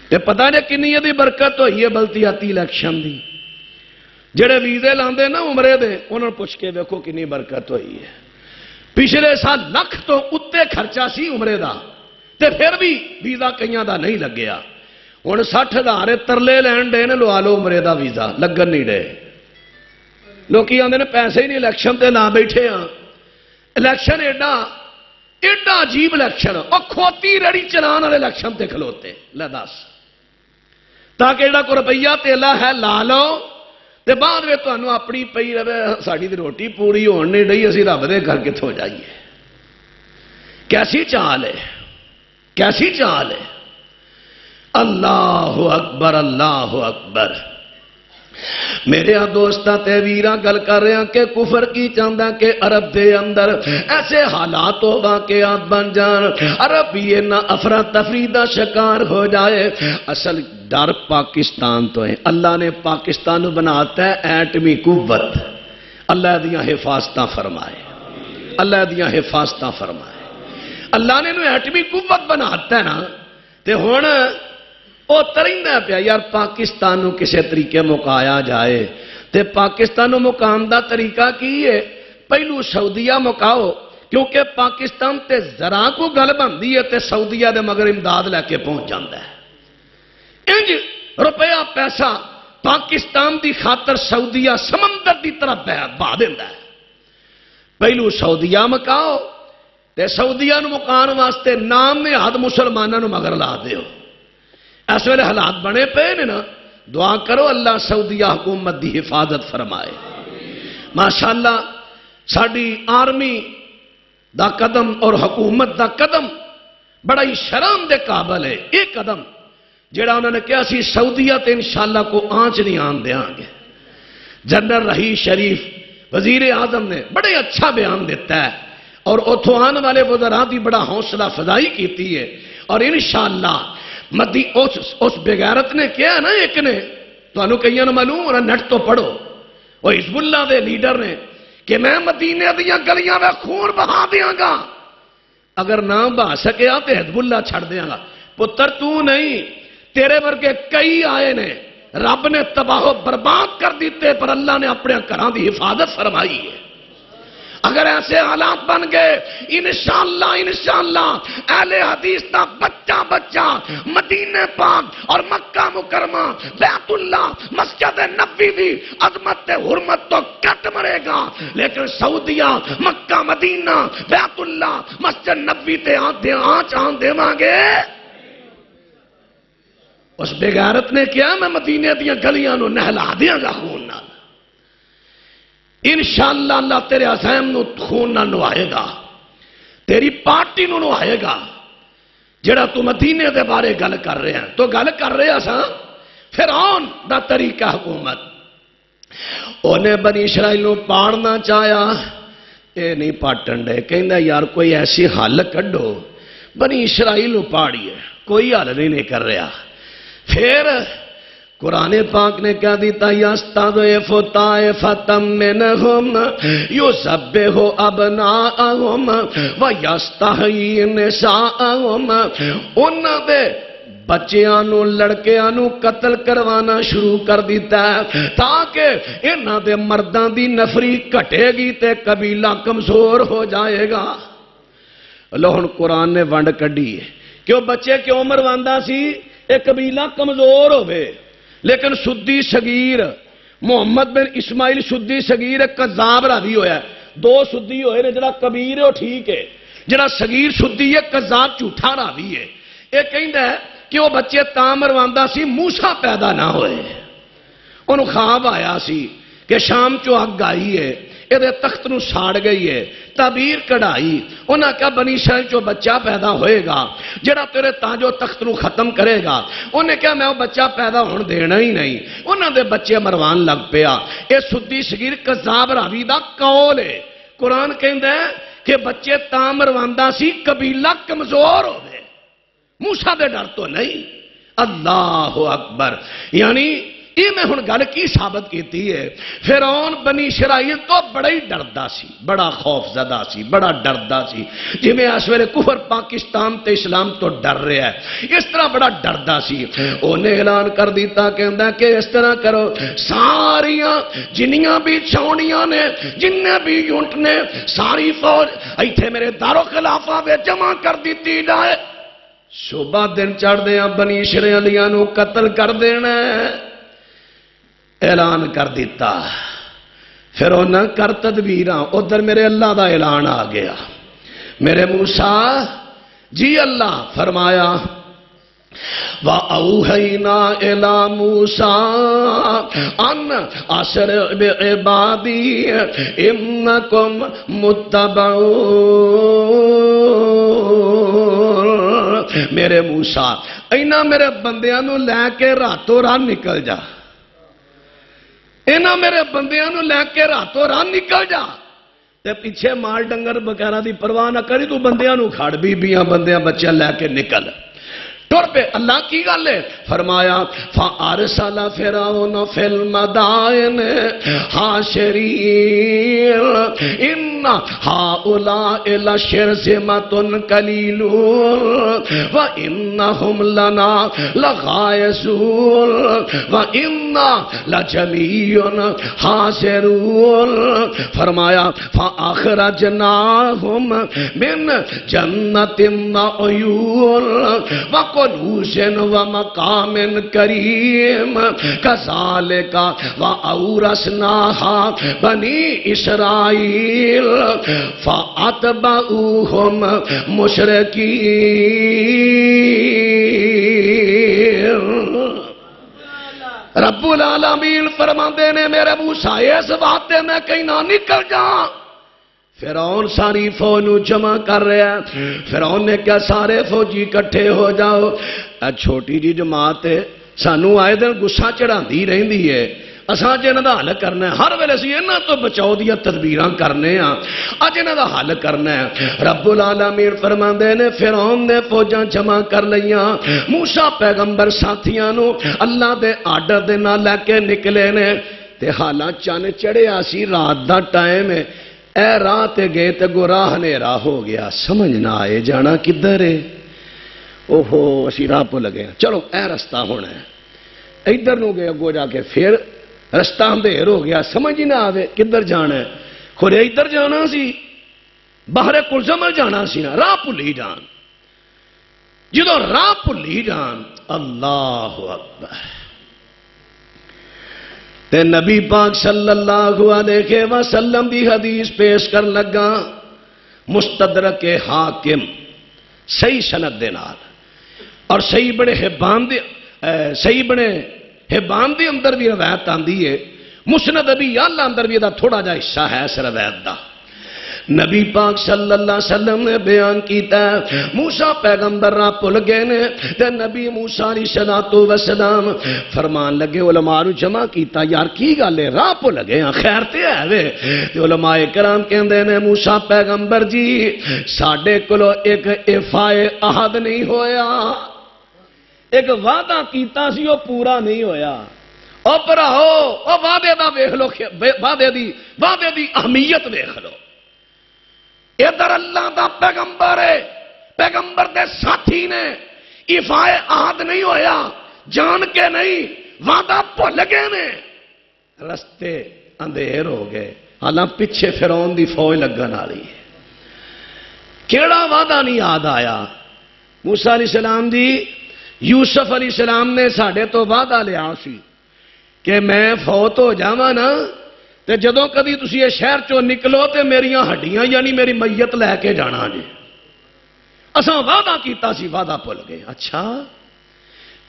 تے پتہ نہیں کنی دی برکت ہوئی ہے بلدیاتی الیکشن دی جڑے ویزے لاندے نا عمرے دے انہاں پوچھ کے دیکھو کنی برکت ہوئی ہے پچھلے سال لکھ تو اتے خرچہ سی عمرے دا تے پھر بھی ویزا کئیاں دا نہیں لگیا ہن 60,000 ترلے لین ڈے نے لوا لو عمرے دا ویزا لگن نہیں ڈے لوکی آندے نے پیسے ہی نہیں الیکشن تے لا بیٹھے ہاں الیکشن ایڈا عجیب الیکشن اور کھوتی ریڑی چلان والے الیکشن تے کھلوتے لے دس تاکہ ایڈا کو روپیہ تیلا ہے لا لو تے بعد میں تانوں اپنی پئی رہے ساڈی تے روٹی پوری ہون نہیں ڈئی اسی رب دے گھر کتھوں جائیے کیسی چال ہے اللہ اکبر میرے دوستاں تے ویراں گل کر رہے ہیں کہ کفر کی چاہتا کہ عرب دے اندر ایسے حالات و واقعات بن جان عرب یہ نہ افراتفری دا شکار ہو جائے اصل ڈر پاکستان تو ہے اللہ نے پاکستان بناتا ہے ایٹمی قوت اللہ دیاں حفاظتاں فرمائے اللہ نے ایٹمی قوت بناتا ہے نا تے ہون او تریندا پیا یار پاکستان نو کسے طریقے مکایا جائے تے پاکستان نو مقام دا طریقہ کی ہے پہلو سعودیہ مکاؤ کیونکہ پاکستان تے ذرا کو گل بندی ہے تے سعودیہ دے مگر امداد لے کے پہنچ جاندا ہے انج روپیہ پیسہ پاکستان دی خاطر سعودیہ سمندر دی طرف بہا دیندا ہے پہلو سعودیہ مکاؤ تے سعودیہ نو مکان واسطے نام نے حد مسلمانوں نو مگر لا دیو اس ویلے حالات بنے پے نے نا دعا کرو اللہ سعودیہ حکومت دی حفاظت فرمائے ماشاءاللہ ساڈی آرمی دا قدم اور حکومت دا قدم بڑا ہی شرم دے قابل ہے ایک قدم جڑا انہوں نے کہا سی سعودیہ تے انشاءاللہ کو آنچ نہیں آن دیاں گے جنرل رحیل شریف وزیر اعظم نے بڑے اچھا بیان دیتا ہے اور اتھو آنے والے وزراء دی بڑا حوصلہ فضائی کیتی ہے اور انشاءاللہ اس بغیرت نے کیا نا، ایک نے تو انہوں کئیوں نے معلوم ہونا، نٹ تو پڑھو، وہ حزب اللہ دے لیڈر نے کہ میں مدینے دیاں گلیاں میں خون بہا دیاں گا، اگر نہ بہا سکیا تو حزب اللہ چھڑ دیاں گا۔ پتر تو نہیں، تیرے ورگے کئی آئے نے، رب نے تباہ و برباد کر دیتے، پر اللہ نے اپنے گھراں دی حفاظت فرمائی ہے۔ اگر ایسے حالات بن گئے انشاءاللہ اہل حدیث دا بچہ مدینہ پاک اور مکہ مکرمہ بیت اللہ مسجد نبوی دی عظمت تے حرمت تو کٹ مرے گا، لیکن سعودیہ مکہ مدینہ بیت اللہ مسجد نبوی تے آنچ آن دیواں گے۔ اس بغیرت نے کیا میں مدینے دیاں گلیاں نو نہلا دیاں گا خون نال، انشاءاللہ اللہ تیرے عزائم نو خون نہ نوائے گا، تیری پارٹی نو نوائے گا، جڑا تو مدینے دے بارے گل کر رہے ہیں تو گل کر رہے ہیں ساں فرعون دا طریقہ حکومت، انہیں بنی اسرائیل نو پاڑنا چاہیا، اے نہیں پاٹن دے، کہندہ یار کوئی ایسی حل کڈو بنی اسرائیل نو پاڑیے، کوئی حل نہیں کر رہا۔ پھر قرآن پاک نے کہا دیتا یستضعف طائفۃ منہم یذبح ابناءہم ویستحیی نساءہم، انہاں دے بچیاں نو لڑکیاں نو قتل کروانا شروع کر دیتا ہے تاکہ انہاں دے مرداں دی نفری کٹے گی تے قبیلہ کمزور ہو جائے گا۔ اللہ قرآن نے ونڈ کڈی ہے کہ وہ بچے کیوں مرواندہ سی، ایک قبیلہ کمزور ہوئے، لیکن سدی صغیر محمد بن اسماعیل سدی صغیر ایک قذاب راوی ہویا ہے، دو سدی ہوئے نے، جڑا کبیر ہے وہ ٹھیک ہے، جڑا صغیر سدی ہے قذاب جھوٹا راوی ہے۔ یہ کہندا ہے کہ وہ بچے تاں مرواندہ سی موسیٰ پیدا نہ ہوئے، انہوں خواب آیا سی کہ شام چو اگ آئی ہے، یہ تخت نو ساڑ گئی ہے، تعبیر کڑھائی، انہاں کہا بنی اسرائیل جو بچہ پیدا ہوئے گا جڑا تیرے تاجو تخت نو ختم کرے گا، انہیں کہا میں وہ بچہ پیدا ہون دینا ہی نہیں، انہاں دے بچے مروان لگ پیا۔ یہ سدی صغیر قذاب راوی دا قول ہے۔ قرآن کہندا ہے کہ بچے تاں مرواندہ سی قبیلہ کمزور ہوئے، موسیٰ دے ڈر تو نہیں۔ اللہ اکبر، یعنی یہ میں ہن گل کی ثابت کیتی ہے، فرعون بنی اسرائیل تو بڑا ہی ڈردا سی، بڑا خوف زدہ سی، بڑا ڈردا سی، جی میں اس ویلے کفر پاکستان تے اسلام تو ڈر رہا ہے، اس طرح بڑا ڈردا سی۔ انہیں اعلان کر دیتا کہندا کہ اس طرح کرو، ساریاں جنیاں بھی چھاؤنیاں نے، جننے بھی یونٹ نے، ساری فوج ایتھے میرے دارو خلافہ میں جمع کر دیتی جائے، صبح دن چڑھ دیا بنی اسرائیلیاں نو قتل کر دینا، اعلان کر دیتا۔ پھر انہاں کر تدبیراں، ادھر میرے اللہ دا اعلان آ گیا، میرے موسیٰ جی اللہ فرمایا وَأَوْحَيْنَا إِلَى مُوسَىٰ أَنْ أَسْرِ بِعِبَادِي إِنَّكُمْ مُتَّبَعُونَ، میرے موسیٰ اینا میرے بندیاں نو لے کے راتوں رات نکل جا، اینا میرے بندیاں نو لے کے راتوں رات نکل جا، تے پیچھے مال ڈنگر بغیرہ دی پرواہ نہ کری، تو بندیاں نو کھاڑ بی بیاں بندیاں بچے لے کے نکل ٹر پہ۔ اللہ کی گل ہے، فرمایا فَأَرْسَلَ فِرْعَوْنُ فِي الْمَدَائِنِ حَاشِرِينَ إِنَّ هَؤُلَاءِ لَشِرْذِمَةٌ قَلِيلُونَ وَإِنَّهُمْ لَنَا لَغَائِظُونَ وَإِنَّا لَجَمِيعٌ حَاذِرُونَ، فرمایا فَأَخْرَجْنَاهُمْ مِنْ جَنَّةٍ وَعُيُونٍ وَقُنُوزٍ وَمَقَامٍ كَرِيمٍ كَذَلِكَ وَأَوْرَثْنَاهَا بَنِي إِسْرَائِيلَ فَأَتْبَعُوهُمْ مُشْرِكِينَ۔ رب العالمین فرماندے نے میرے موسیٰ اس بات میں کہیں نہ نکل جا۔ فرعون ساری فوج نو جمع کر رہا ہے، فرعون نے کیا سارے فوجی کٹھے ہو جاؤ، چھوٹی جی جماعت ہے، سانو آئے دن گسا چڑھاندی رہندی ہے، اساں اج انہاں دا حل کرنا ہے، ہر ویلے اسی انہاں تو بچاؤ دیا تدبیراں کرنے ہاں، اج انہاں دا حل کرنا ہے۔ رب العالمین فرماندے نے فرعون نے فوجاں جمع کر لیاں، موسیٰ پیغمبر ساتھیاں نو اللہ دے آرڈر دے نال لے کے نکلے نے، تے حالاں چن چڑھیا سی، رات دا ٹائم ہے، اے راہ تے گئے تے گو راہ ہنیرا ہو گیا، سمجھ نہ آئے جانا کدھر ہے، اوہو اسی راہ پہ لگے ہیں، چلو اے رستہ ہونا ہے، ادھر نو گئے اگو جا کے پھر رستہ اندھیر ہو گیا، سمجھ ہی نہ آوے کدھر جانا ہے، خورے ادھر جانا سی، باہر کلزمل جانا سی نا، راہ بھلی جان، جدو راہ بھلی جان، اللہ اکبر، تے نبی پاک صلی اللہ علیہ وسلم دی حدیث پیش کر لگا، مستدرک حاکم صحیح سند دے نال، اور صحیح بڑے حبان دے اندر بھی روایت آندی ہے، مسند ابی اعلیٰ اندر بھی دا تھوڑا جا حصہ ہے اس روایت دا، نبی پاک صلی اللہ علیہ وسلم نے بیان کیتا ہے، موسیٰ پیغمبر راہ بھل گئے نے، تے نبی موسیٰ علیہ السلام فرمان لگے، علماء نو جمع کیتا، یار کی گل ہے راہ بھل گئے ہیں، خیر تے ہے وے، تے علماء کرام کہندے نے موسیٰ پیغمبر جی ساڈے کولو ایک افائے عہد نہیں ہویا، ایک وعدہ کیتا سی وہ پورا نہیں ہویا، او پراؤ او وعدے دا ویکھ لو، وعدے دی اہمیت ویکھ لو، ادھر اللہ دا پیغمبر ہے، پیغمبر دے ساتھی نے افائے عہد نہیں ہویا، جان کے نہیں وعدہ بھول گئے نے، رستے اندھیر ہو گئے، حالاں پیچھے فرعون دی فوج لگن والی ہے، کیڑا وعدہ نہیں یاد آیا، موسیٰ علیہ السلام دی یوسف علیہ السلام نے ساڑھے تو وعدہ لیا سی کہ میں فوت ہو جاواں نا تے جدوں کدی تسی یہ شہر چوں نکلو تے میریاں ہڈیاں یعنی میری میت لے کے جانا جی، اساں وعدہ کیتا سی، وعدہ بھول گئے، اچھا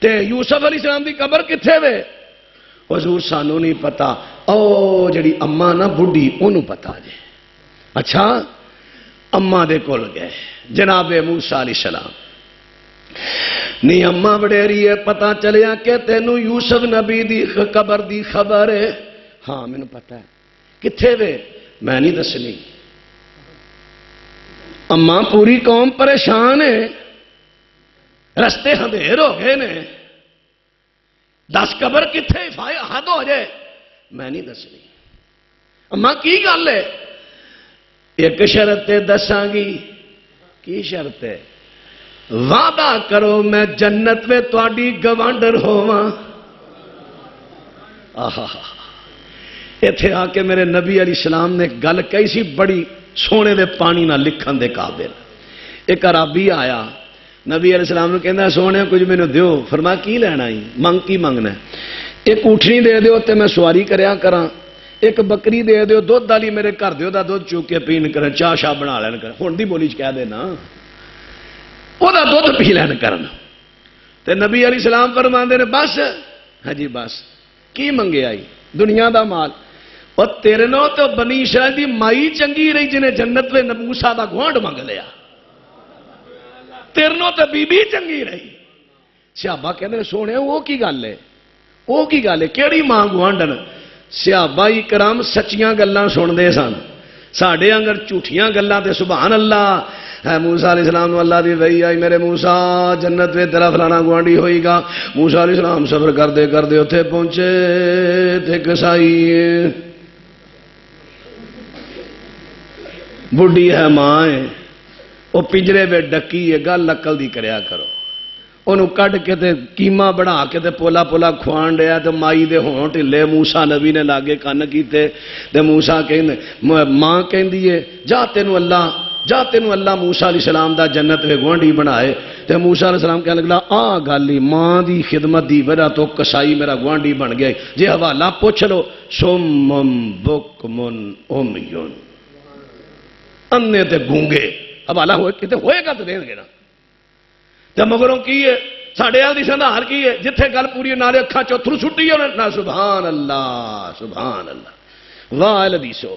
تے یوسف علیہ السلام دی قبر کتھے وے، حضور سانو نہیں پتا، او جڑی اماں نا بڈھی اونوں پتا جے، اچھا اماں دے کول گئے جناب موسیٰ علیہ السلام، نہیں اماں وڈیری ہے، پتا چلیا کہ تینوں یوسف نبی دی قبر دی خبر ہے، ہاں میں نے پتا ہے، کتھے وے میں نہیں دسنی، اماں پوری قوم پریشان ہے، رستے اندھیر ہو گئے نے، دس قبر کتھے افائے عہد ہو جائے میں نہیں دسنی، اماں کی گل ہے، ایک شرط دساں گی، کی شرط ہے، وعدہ کرو میں جنت میں تواڈی گوانڈر ہوواں، آہا ایتھے آ کے میرے نبی علیہ السلام نے گل کہی سی بڑی سونے دے پانی نہ لکھن دے قابل، ایک عربی آیا نبی علیہ السلام نے کہنا سونے کچھ میں نے دیو، فرما کی لینا ہی منگ کی منگنا ہے، ایک اٹھنی دے دیو تے میں سواری کریا کراں، ایک بکری دے دیو دودھ والی میرے گھر دیو دا دودھ چوک کے پین کرن، چاہ شاہ بنا لین کرن، ہن دی بولی چ کہہ دینا وہ دا دودھ پی لین کرن، تے نبی علیہ السلام فرماندے نے بس، ہاں جی بس کی منگے آئی دنیا دا مال، اور تیرے نو تو بنی اسرائیل دی مائی چنگی رہی جنہیں جنت میں موسیٰ دا گوانڈ منگ لیا، تیرے نو تو بی بی چنگی رہی، صحابہ کہنے سونے وہ کی گل ہے، وہ کی گل ہے کیڑی ماں گوانڈن، صحابہ کرام سچیاں گلاں سن دے سن، ساڑھے انگر جھوٹیاں گلاں تے سبحان اللہ، ہے موسیٰ علیہ السلام نو اللہ دی وحی آئی میرے موسیٰ جنت میں تیرا فلانا گوانڈی ہوئی گا، موسیٰ علیہ السلام صبر کردے کردے اتھے پہنچے تے کسائی بڑھی ہے ماں ہے وہ پنجرے میں ڈکی ہے، گل عقل دی کریا کرو، انہوں کٹ کے تے کیما بڑھا کے تے پولا پولا کھوان ڈیا تے مائی دے ہون ٹھلے، موسیٰ نبی نے لاگے کان کیتے تے موسیٰ کہندے ماں کہندی ہے جا تینوں اللہ موسیٰ علیہ السلام دا جنت میں گوانڈی بنائے، تے موسیٰ علیہ السلام کہنے لگا گالی ماں دی خدمت دی وجہ تو کسائی میرا گوانڈی بن گئے، جے حوالہ پوچھ لو سمم بکمن امیون، انے تے گونگے، حوالہ ہوئے گا تو دیں گے نا، تے مگروں کی ہے ساڑھے آدھی سندھار کی ہے جتھے گل پوری نارے اکھا چوتھرو چھٹی ہے نا، سبحان اللہ واہ الحدیثو،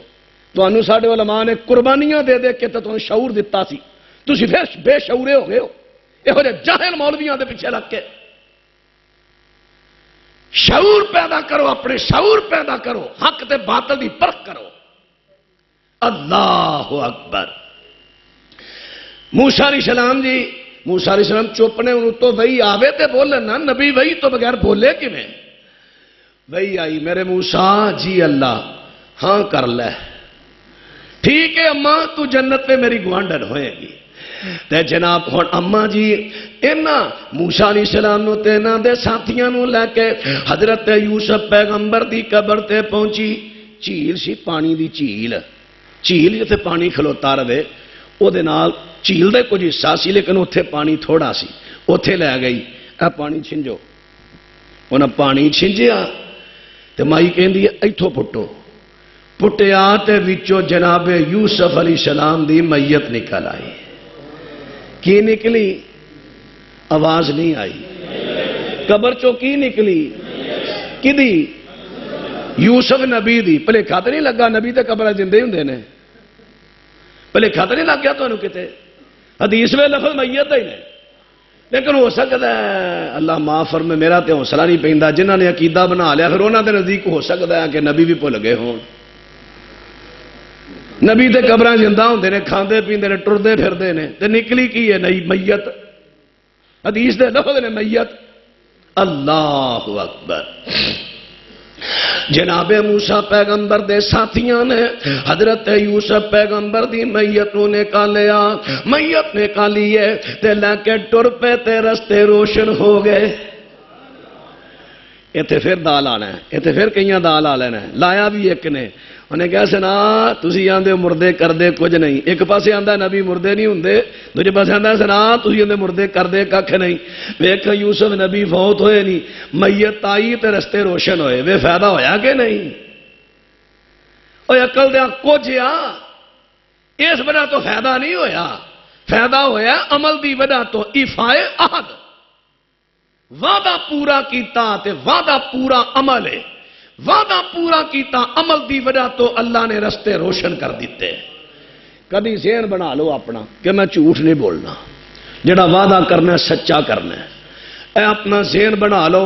تو انہوں ساڑھے علماء نے قربانیاں دے دے کے تو انہوں شعور دیتا سی، تسی پھر بے شعورے ہو گئے ہو، یہ ہو جائے جاہل مولویاں دے پیچھے لگ کے، شعور پیدا کرو، اپنے شعور پیدا کرو، حق تے باطل دی پرکھ کرو۔ اللہ اکبر۔ موسیٰ علیہ السلام جی، موسیٰ علیہ السلام چپ نے، انہوں تو وہی آوے تے بولن نا، نبی وہی تو بغیر بولے کی میں وہی آئی، میرے موسیٰ جی اللہ ہاں کر لے، ٹھیک ہے اماں تو جنت پہ میری گوانڈر ہوئے گی۔ تے جناب ہن اماں جی اینا موسیٰ علیہ السلام نو تے نا دے ساتھیاں نو لے کے حضرت یوسف پیغمبر دی قبر تے پہنچی۔ جھیل سی پانی دی جھیل، جھیل جتے پانی کھلوتا رہے او دے نال جھیل دے کچھ حصہ سی لیکن اتھے پانی تھوڑا سی، اتھے لے گئی اے پانی چھنجو، انہاں پانی چھنجیا تے مائی کہندی ایتھوں پھٹو، پھٹیا تے وچوں جناب یوسف علیہ السلام دی میت نکل آئی۔ کی نکلی؟ آواز نہیں آئی۔ قبر چو کی نکلی؟ کی دی؟ یوسف نبی دی۔ پہلے کھاتے نہیں لگا نبی تے قبر زندے ہوندے نے، پہلے کھاتے نہیں لگ گیا تو انہوں کتے حدیث میں لفظ میت ہی نہیں، لیکن ہو سکتا ہے اللہ معاف فرمائے میرا تے حوصلہ نہیں پیندا، جنہاں نے عقیدہ بنا لیا پھر انہاں دے نزدیک ہو سکتا ہے کہ نبی بھی بھول گئے ہون۔ نبی تے قبراں زندہ ہوندے نے، کھاندے پیندے نے، ٹردے پھردے نے، تے نکلی کی ہے نہیں میت، حدیث دے لفظ نے میت۔ اللہ اکبر۔ جناب موسیٰ پیغمبر دے ساتھیاں نے حضرت یوسف پیغمبر دی میت نو نکالیا، میت نکالی ہے تے لے کے ٹر پے تے رستے روشن ہو گئے۔ ایتھے پھر دال آنا ہے، ایتھے پھر کئیاں دال آ لینا ہے، لایا بھی ایک نے، انہیں کہا سنا تسی آندے مردے کردے کچھ نہیں، ایک پاسے آندہ نبی مردے نہیں ہوندے، دوجے پاسے آندہ سنا تسی آندے مردے کردے ککھ نہیں۔ ویکھ یوسف نبی فوت ہوئے نہیں، میت آئی تے رستے روشن ہوئے، وے فائدہ ہویا کہ نہیں؟ اوہ عقل دیا کچھ یا اس وجہ تو فائدہ نہیں ہویا، فائدہ ہویا عمل دی وجہ تو ایفائے عہد، وعدہ پورا کیتا تے وعدہ پورا عمل ہے، وعدہ پورا کیتا عمل دی وجہ تو اللہ نے رستے روشن کر دیتے۔ کبھی ذہن بنا لو اپنا کہ میں جھوٹ نہیں بولنا، جڑا وعدہ کرنا ہے سچا کرنا ہے، اے اپنا ذہن بنا لو،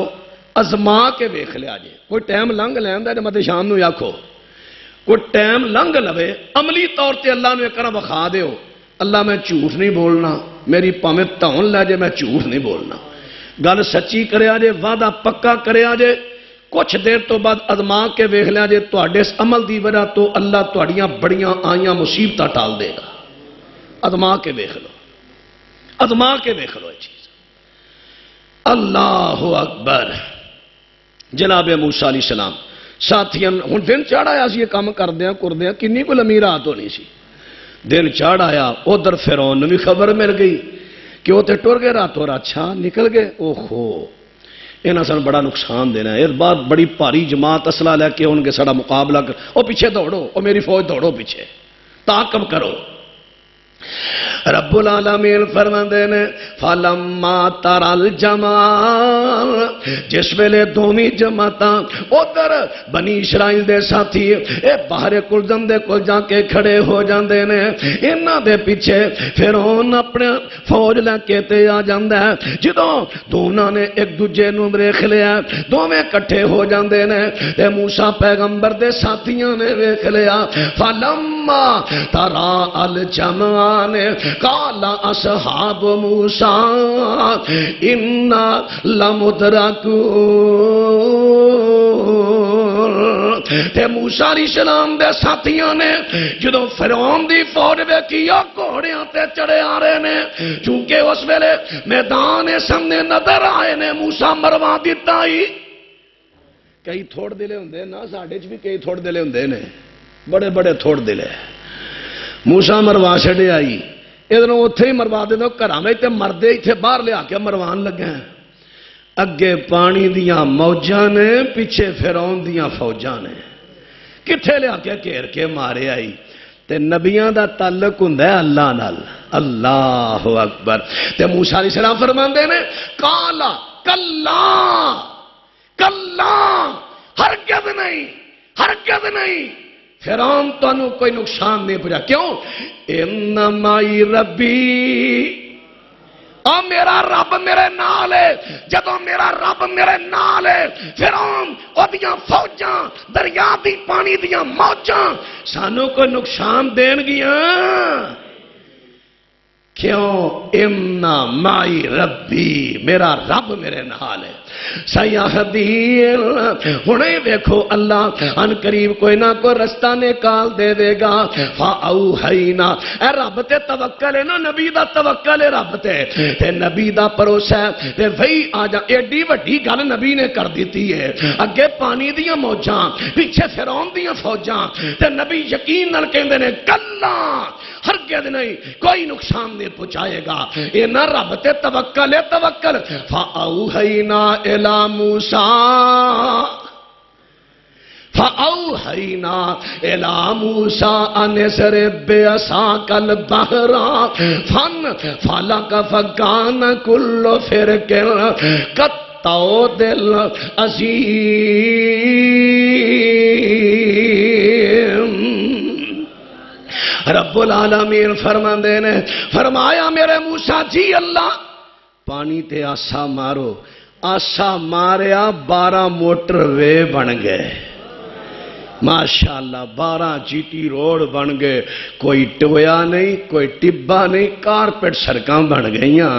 ازما کے ویکھ لیا جے، کوئی ٹائم لنگ لیندا ہے مت شام نو آکھو، کوئی ٹائم لنگ لوے عملی طور تے اللہ نے کرا وکھا دیو، اللہ میں جھوٹ نہیں بولنا، میری پاویں تون لے جے میں جھوٹ نہیں بولنا، گل سچی کریا جے، وعدہ پکا کریا جے، کچھ دیر تو بعد ازما کے ویکھ لیا جے تواڈے اس عمل دی وجہ تو اللہ تواڈیاں بڑیاں آئیاں مصیبتاں ٹال دے گا۔ ازما کے ویکھ لو، ازما کے ویکھ لو یہ چیز۔ اللہ اکبر۔ جناب موسیٰ علیہ السلام ساتھیاں ہن دن چڑھایا سی یہ کام کردیاں کردیاں کنی کو لمبی رات ہونی سی، دن چڑھایا ادھر فرعون نوں بھی خبر مل گئی کہ وہ تے ٹر گئے راتوں رات، اچھا نکل گئے، اوہو انہاں سن بڑا نقصان دینا ہے، اس بات بڑی بھاری جماعت اسلحہ لے کے ان کے سڑا مقابلہ کر، او پیچھے دوڑو، او میری فوج دوڑو پیچھے، تعاقب کرو۔ رب العالمین فرماندے نے فَلَمَّا تَرَى الْجَمْعَانِ، جس ویلے دومی جماعتاں ادھر بنی اسرائیل دے ساتھی اے باہر کلزم دے کول جا کے کھڑے ہو جاندے نے، انہاں دے پیچھے فرعون اپنے فوج لے کے تے آ جاندا ہے، جدوں دونوں نے ایک دوجے نوں ویکھ لیا دوویں کٹھے ہو جاندے نے تے موسیٰ پیغمبر دے ساتھیاں نے ویکھ لیا فَلَمَّا تَرَى الْجَمْعَانِ قال اصحاب موسیٰ انا لمدرکون، تے موسیٰ علیہ السلام دے ساتھیاں نے جدوں فرعون دی فوج ویکھی گھوڑیاں تے چڑھے آ رہے نے، چونکہ اس ویلے میدان سامنے نظر آئے نے، موسیٰ مروا دیتا ہی۔ کئی تھوڑ دلے ہوندے نا، ساڈے چ بھی کئی تھوڑ دلے ہوندے نے، بڑے بڑے تھوڑ دلے۔ موسیٰ مروا چھڑے آئی، ادھر اتنے ہی مروا دے دو، گھراں میں تے مردے اتنے باہر لیا کے مروان لگے ہیں، اگے پانی دیاں موجاں نے پیچھے فرعون دیاں فوجاں نے، کتھے لیا کے گھیر کے مارے آئی۔ تے نبیاں دا تعلق ہوندا ہے اللہ نال، اللہ اکبر۔ تے موسیٰ علیہ السلام فرماندے نے قالا کلا کلا، ہرگز نہیں ہرگز نہیں، فرعون تو انہوں کوئی نقصان نہیں پہنچا، کیوں؟ ان معی ربی اور میرا رب میرے نال ہے، جدوں میرا رب میرے نال ہے فرعون اودیاں فوجاں دریا دی پانی دیاں موجاں سانوں کو نقصان دین گیاں کیوں؟ امنا مائی ربی، میرا رب میرے نال ہے سیاحدین۔ ہنے دیکھو اللہ ان قریب کوئی نہ کوئی رستہ نکال دے دے گا۔ فاوحینا، اے رب تے توکل ہے نا، نبی دا توکل ہے رب تے نبی دا بھروسہ ہے تے وہی آ جا۔ ایڈی وڈی گل نبی نے کر دیتی ہے، اگے پانی دیاں موجاں پیچھے فرعون دیاں فوجاں تے نبی یقین نال کہندے نے کلا ہرگز نہیں، کوئی نقصان نہیں پہنچائے گا، یہ نہ رب تے توکل ہے توکل۔ فاوحینا الی موسیٰ فَأَوْحَيْنَا إِلَى مُوسَىٰ أَنِ اضْرِب بِّعَصَاكَ الْبَحْرَ فَانْفَلَقَ فَكَانَ كُلُّ فِرْقٍ كَالطَّوْدِ الْعَظِيمِ۔ رب العالمین فرماندے نے فرمایا میرے موسیٰ جی اللہ پانی تے آسا مارو، آسا ماریا 12 موٹر وے بن گئے، ماشاءاللہ 12 جی ٹی روڈ بن گئے، کوئی ٹویا نہیں کوئی ٹبا نہیں، کارپیٹ سڑکاں بن گئیاں۔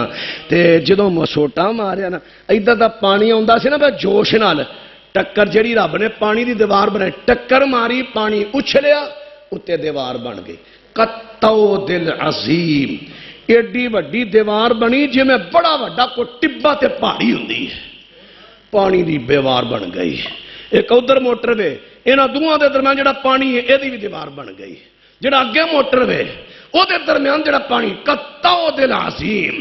تے جدوں مسوٹا ماریا نا ادھر دا پانی آندا سی نا بے جوش نال، ٹکر جڑی رب نے پانی دی دیوار بنائی، ٹکر ماری پانی اچھلیا اتے دیوار بن گئی، کالطود العظیم، ایڈی وڈی دیوار بنی جی میں بڑا وڈا کو ٹبا تے پہاڑی ہوندی ہے، پانی دی دیوار بن گئی۔ ایک ادھر موٹر وے انہاں دوہاں دے درمیان جڑا پانی ہے ایدی بھی دیوار بن گئی، جڑا اگے موٹر وے او دے درمیان جڑا پانی کالطود العظیم،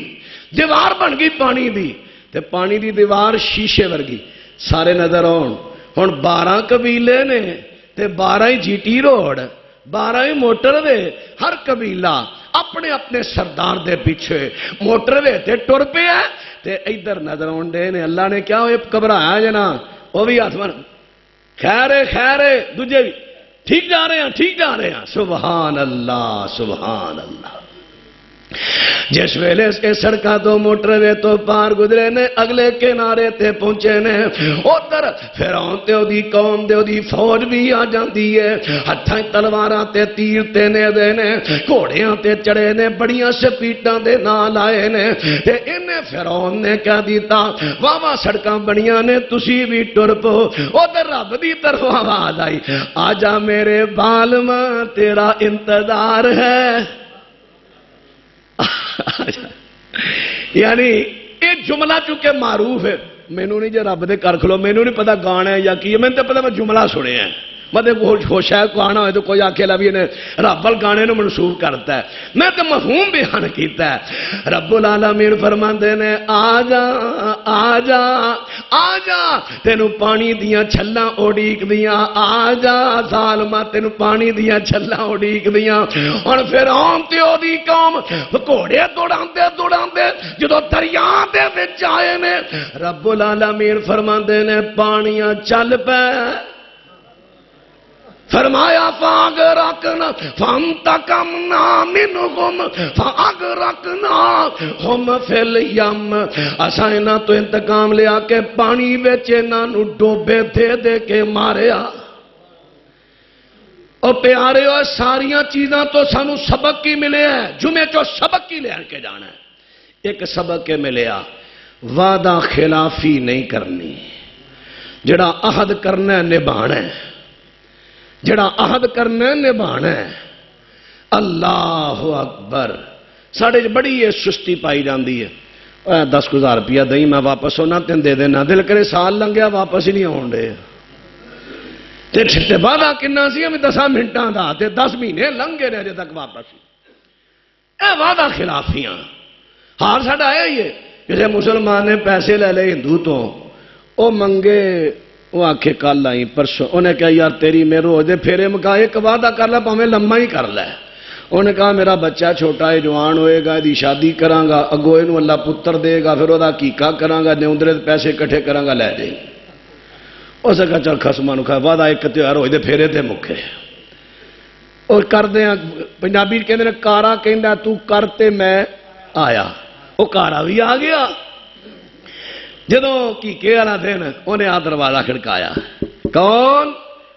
دیوار بن گئی پانی دی، تے پانی دی دیوار شیشے ورگی سارے نظر آن۔ ہن 12 قبیلے نے تے 12 ہی جی ٹی روڈ، 12 ہی موٹر وے، ہر قبیلہ اپنے اپنے سردار دے پیچھے موٹر وے تے ٹر پے ہے تے ادھر نظر آنڈے نے۔ اللہ نے کیا ہوئے گھبرایا جنا وہ بھی آسمان خیر خیر دوجے بھی ٹھیک جا رہے ہیں سبحان اللہ سبحان اللہ۔ جس ویلے اے سڑکاں تو موٹر وے تو پار گزرے نے اگلے کنارے تے پہنچے نے، ادھر فرعون تے دی قوم دے دی فوج بھی آ جاندی ہے، ہتھاں تلواراں تے تیر تے نیزے نے، گھوڑیاں تے چڑھے نے، بڑیاں سپیٹاں دے نال آئے نے تے انہیں فرعون نے کہہ دیتا واہ سڑکاں بڑیاں نے تسی بھی ٹر پو۔ ادھر رب دی طرف آواز آئی آجا میرے بالما تیرا انتظار ہے۔ یعنی یہ جملہ چونکہ معروف ہے، میں نے نہیں جے رب دے کر کھلو، میں نے نہیں پتا گانا ہے یا کی، میں نے تو پتا میں جملہ سنے ہیں، مطلب شاید کو آنا ہوئے تو کوئی آکھے لبی نے رب گانے نے منسوخ کرتا ہے، میں تو مفہوم بیان کیتا ہے۔ رب العالمین فرماندے نے آجا آجا آجا تینو پانی دیاں چھلاں اڑیک دیاں، آجا ظالمہ تینو پانی دیاں چھلاں اڑیک دیاں۔ اور فرعون تے او دی قوم گھوڑے دوڑاندے جدو دریا دے وچ آئے نے، رب العالمین فرماندے نے پانیاں چل پے، فرمایا فاغرقنا فانتقمنا منہم فاغرقناہم فی الیم، اساں انہاں تو انتقام لیا کے پانی وچ انہاں نو ڈوبے دے کے ماریا۔ اور پیارے ہو ساریاں چیزاں تو سانو سبق کی ملے ہیں، جمعے چو سبق کی لے کے جانا ہے۔ ایک سبق کے ملیا وعدہ خلافی نہیں کرنی، جڑا عہد کرنا ہے نبھانا ہے، جڑا عہد کرنا ہے نبھانا ہے۔ اللہ اکبر، ساڑھے بڑی یہ سستی پائی جاندی ہے، 10,000 روپیہ دیں میں واپس ہونا تین دے دینا، دل کرے سال لنگیا واپس ہی نہیں آن دے تے چھتے بعد کنہ سی ہمیں 10 منٹاں دا تے 10 مہینے لنگے رہے جے تک واپس، اے وعدہ خلافیاں ہار ساڑھا ہے۔ یہ جیسے مسلمان نے پیسے لے لے ہندو تو او منگے، وہ آکھے کل آئی پرسوں، انہیں کہا یار تیری میرے روزے پھیرے مکا ایک وعدہ کر لے پاویں لمحہ ہی کر لے۔ انہیں کہا میرا بچہ چھوٹا ہے جوان ہوئے گا دی شادی کراں گا، اگو اینو اللہ پتر دے گا، پھر وہ عقیقہ کراں گا، نیوندرے پیسے کٹھے کراں گا لے دے۔ اس نے کہا چل خسماں نو کھا وعدہ ایک تیار ہوئے دے پھیرے تے مکھے اور کر دیں۔ پنجابی کہندے نے کارا کہندا تو کرتے میں آیا، وہ کارا بھی آ گیا جدوں کی کے والا دن انہیں آ دروازہ کھڑکایا کون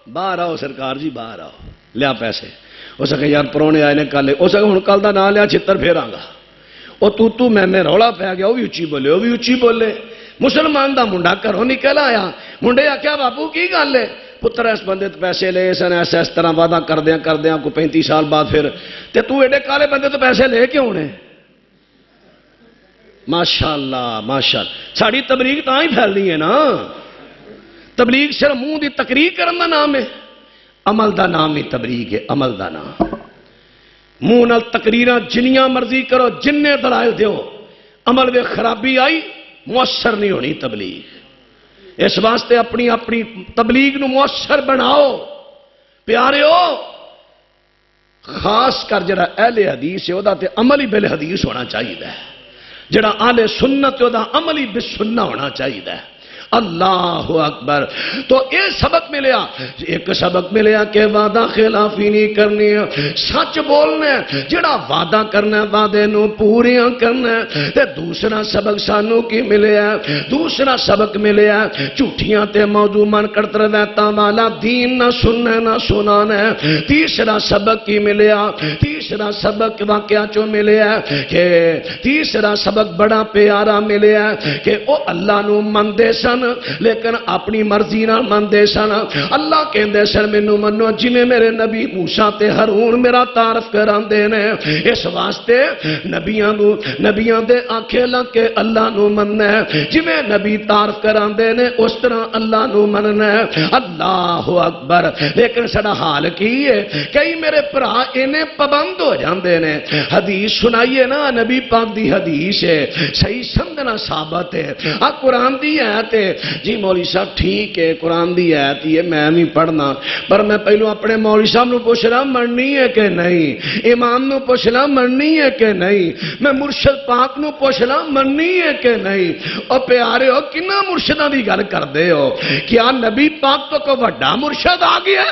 باہر آؤ سرکار جی باہر آؤ لیا پیسے اس کہ یار پرونے آئے نے کل اس کہ ہوں کل کا نام لیا چھتر پھیراں گا وہ تو میں رولا پی گیا وہ بھی اچھی بولے وہ بھی اچھی بولے مسلمان دا منڈا گھروں نکل آیا منڈے آخیا باپو کی گل ہے پتر اس بندے تو پیسے لے سن ایسا اس طرح وعدہ کردیا کو 35 سال بعد پھر تے تو ایڈے کالے بندے تو پیسے لے کیوں نے ماشاءاللہ ماشاءاللہ ساری تبلیغ تاں ہی پھیلنی ہے نا تبلیغ صرف منہ دی تقریر کرن دا نام ہے عمل دا نام نہیں تبلیغ ہے عمل دا نام منہ نال تقریراں جنیاں مرضی کرو جننے دلائل دیو عمل میں خرابی آئی مؤثر نہیں ہونی تبلیغ اس واسطے اپنی تبلیغ نو مؤثر بناؤ پیاریو خاص کر جڑا اہل حدیث ہے وہ تے عملی بالحدیث ہونا چاہیے جڑا اہل سنت وہ عملی بالسنہ ہونا چاہیے اللہ اکبر تو یہ سبق ملیا ایک سبق ملیا کہ وعدہ خلافی نہیں کرنی سچ بولنا جڑا وعدہ کرنا وعدے نو پوریاں کرنا تے دوسرا سبق سانو کی ملیا دوسرا سبق ملیا جھوٹیاں تے موضوع من کرت روایتاں والا دین نہ سننا نہ سنانا تیسرا سبق کی ملیا تیسرا سبق واقعہ چو ملیا کہ تیسرا سبق بڑا پیارا ملیا کہ او اللہ نو مندے سن لیکن اپنی مرضی نہ مندے سن اللہ کہندے سن مینوں منو جویں میرے نبی موسیٰ تے ہارون میرا تعارف کراندے نے اس واسطے نبیاں دے آنکھیں لگ کے اللہ نو مننا ہے جویں نبی تعارف کراندے نے اس طرح اللہ نو مننا ہے اللہ اکبر لیکن ساڈا حال کی ہے کئی میرے بھرا انہیں پابند ہو جاندے نے حدیث سنائیے نا نبی پاک دی حدیث ہے صحیح سمجھنا ثابت ہے قرآن دی آیت ہے جی مولوی صاحب ٹھیک ہے قرآن دی آیت ہے میں نہیں پڑھنا پر میں پہلو اپنے مولوی صاحب نو پوچھنا مننی ہے کہ نہیں امام نو پوچھنا مننی ہے کہ نہیں میں مرشد پاک نو پوچھنا مننی ہے کہ نہیں اور پیارے ہو کنا مرشداں دی گل کردے ہو کیا نبی پاک تو کوئی بڑا مرشد آ گیا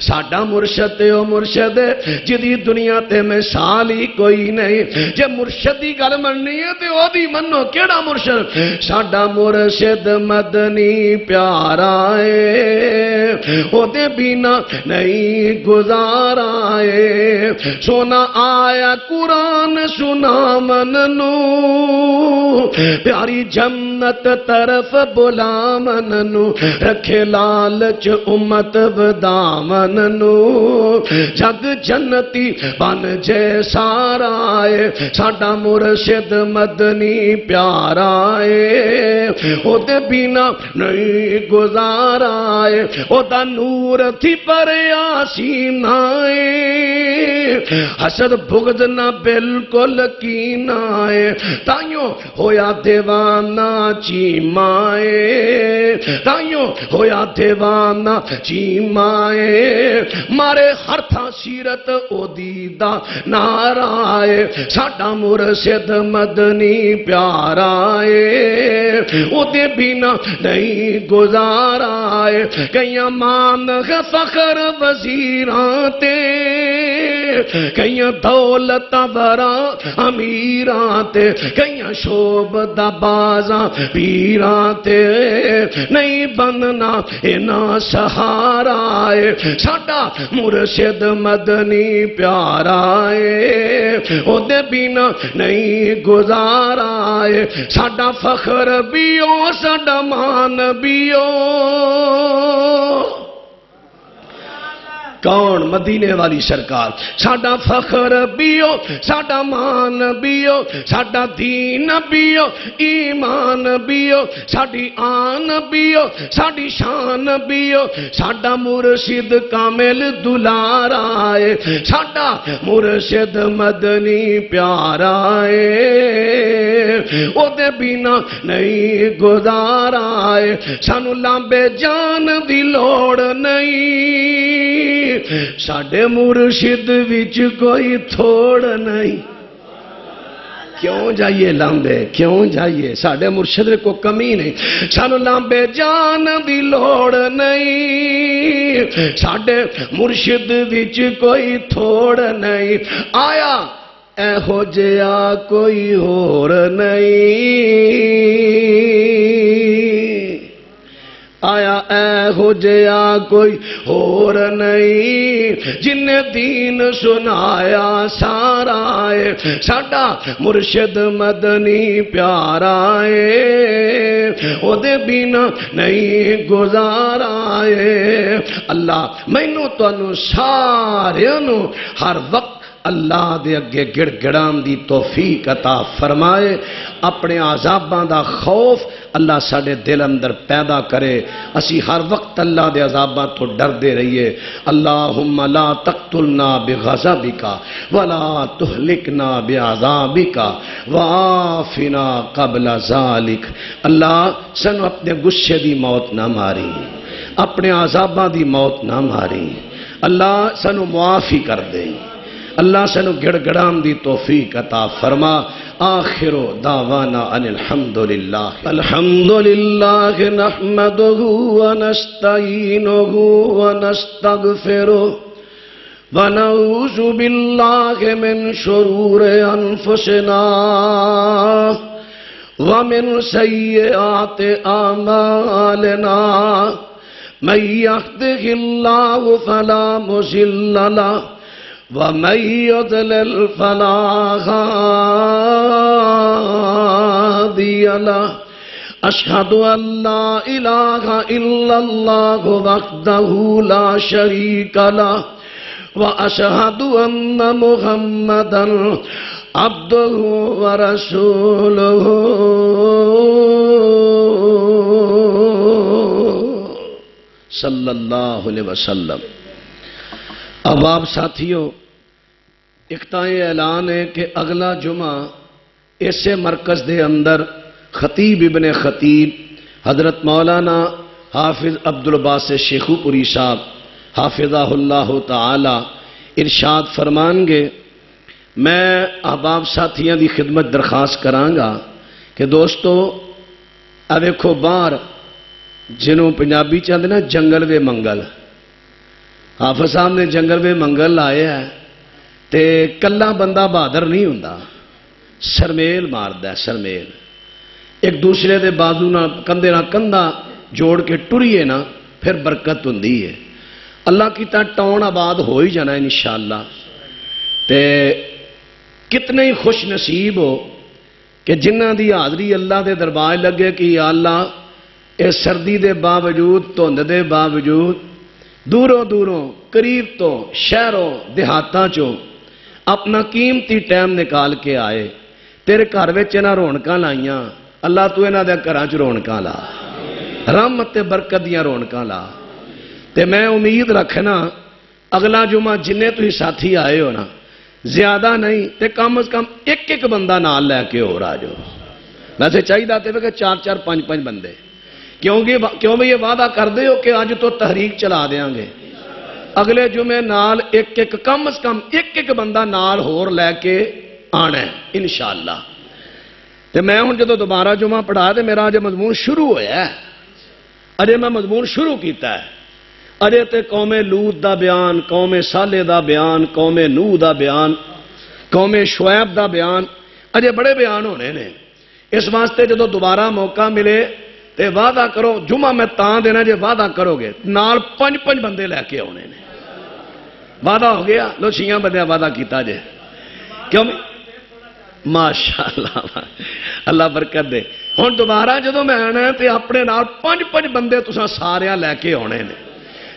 ساڈا مرشد تے او مرشد جدی دنیا تے مثال ہی کوئی نہیں جے مرشد دی گل مننی ہے تے او دی منو کیڑا مرشد ساڈا مرشد مدنی پیارا ہے او دے بینا نہیں گزارا ہے سونا آیا قرآن سنا مننو پیاری جنت طرف بلا مننو رکھے لالچ امت بدامننو جگ جنتی بن جے سارا ہے ساڈا مرشد مدنی پیارا ہے او دے بینا نہیں گزارا ہے او دا نور تھی پر آسینہ ہے حسد بغض نہ بالکل کینہ ہے تائیوں ہویا دیوانہ چیمائے تائیوں ہویا دیوانہ چیمائے مارے ہر تھا سیرت او دیدہ نارائے ساڈا مرشد مدنی پیارا ہے او دے بینا نہیں گزارا ہے کئیاں مان فخر وزیران تے کئیاں دولت برا امیران تے کئیاں شوب دا بازاں پیران تے نہیں بننا اینا سہارا ہے ساڈا مرشد مدنی پیارا ہے او دے بینا نہیں گزارا ہے ساڈا فخر بیو ساڈا مان بیو کون مدینے والی سرکار ساڈا فخر بیو ساڈا مان بیو ساڈا دین بیو ایمان بیو ساڈی آن بیو ساڈی شان بیو ساڈا مرشد کامل دلارا ہے ساڈا مرشد مدنی پیارا ہے او دے بینا نہیں گزارا ہے سانو لامبے جان دی لوڑ نہیں ساڈے مرشد وچ کوئی تھوڑ نہیں کیوں جائیے لامبے کیوں جائیے ساڈے مرشد کو کمی نہیں سانو لامبے جان دی لوڑ نہیں ساڈے مرشد وچ کوئی تھوڑ نہیں آیا اے ہو جیا کوئی اور نہیں، آیا اے ہو جیا کوئی اور نہیں، جن دین سنایا سارا ہے ساڈا مرشد مدنی پیارا ہے، او دے بنا نہیں گزارا ہے۔ اللہ مینوں تانوں ساریاں نوں ہر وقت اللہ دے اگے گڑ گڑان دی توفیق عطا فرمائے، اپنے عذاباں دا خوف اللہ ساڑے دل اندر پیدا کرے، اسی ہر وقت اللہ دے عذاباں تو ڈر دے رہیے۔ اللہم لا تقتلنا بغضبک ولا تہلکنا بعذابک وعافنا قبل ذالک۔ اللہ سنو اپنے غصے دی موت نہ ماری، اپنے عذاباں دی موت نہ ماری، اللہ سنو معافی کر دے، اللہ سنو گڑ گڑان دی توفیق عطا فرما۔ آخر دعوانا ان الحمدللہ الحمدللہ نحمدہ ونستعینہ ونستغفرہ ونعوذ باللہ من شرور انفسنا ومن سیئات اعمالنا، من یہدہ اللہ فلا مضل لہ وَمَن يُضْلِلْ فَلَا هَادِيَ لَهُ، أَشْهَدُ أَن لَّا إِلَٰهَ إِلَّا اللَّهُ وَحْدَهُ لَا شَرِيكَ لَهُ، وَأَشْهَدُ أَنَّ مُحَمَّدًا عَبْدُهُ وَرَسُولُهُ۔ صلی اللہ علیہ وسلم۔ اب آپ ساتھیوں اقتائے اعلان ہے کہ اگلا جمعہ اسے مرکز دے اندر خطیب ابن خطیب حضرت مولانا حافظ عبدالباسط شیخو پوری صاحب حافظہ اللہ تعالی ارشاد فرمان گے۔ میں احباب ساتھیاں دی خدمت درخواست کرانگا کہ دوستو اب ایکھو باہر جنہوں پنجابی چاہتے نا جنگل وے منگل، حافظ صاحب نے جنگل میں منگل لائے ہے تے کلا بندہ بہادر نہیں ہوندا، سرمیل ماردا ہے، سرمیل ایک دوسرے دے بازو نہ کندھے نہ کندھا جوڑ کے ٹریے نا پھر برکت ہوندی ہے۔ اللہ کی تا ٹاؤن آباد ہو ہی جانا ہے انشاءاللہ۔ تے کتنے ہی خوش نصیب ہو کہ جنہ دی حاضری اللہ دے دربار لگے کہ یا اللہ اے سردی دے باوجود دھند دے باوجود دوروں دوروں قریب تو شہروں دیہاتاں چوں اپنا قیمتی ٹائم نکال کے آئے، تیرے گھر وچ انہاں رونقاں لائیاں، اللہ تو انہاں دے گھراں چ رونقاں لا، رحمت تے برکت دیاں رونقاں لا۔ تے میں امید رکھنا اگلا جمعہ جننے تسی ساتھی آئے ہو نا، زیادہ نہیں تے کم از کم ایک ایک بندہ نال لے کے اور آ جاؤ۔ ویسے چاہیے کہ 4 5 بندے، کیوں بھی یہ وعدہ کر دے ہو کہ آج تو تحریک چلا دیاں گے، اگلے جمعے نال ایک ایک کم از کم ایک ایک بندہ نال ہور لے کے آنا ہے انشاءاللہ۔ تے میں ہوں جدو دوبارہ جمعہ پڑھا دے میرا آج مضمون شروع ہویا ہے، اجے میں مضمون شروع کیتا ہے، اجے تے قوم لوط دا بیان، قوم صالح دا بیان، قوم نوح دا بیان، قوم شعیب دا بیان، اجے بڑے بیان ہونے نے۔ اس واسطے جدو دوبارہ موقع ملے تے وعدہ کرو، جمعہ میں تاں دینا جے وعدہ کرو گے نال 5 بندے لے کے آنے نے۔ وعدہ ہو گیا؟ لو 6 بندے وعدہ کیتا جے، کیوں ماشاءاللہ اللہ برکت دے۔ ہن دوبارہ جدو میں آنا ہے تے اپنے نال 5 بندے تساں ساریاں لے کے آنے نے۔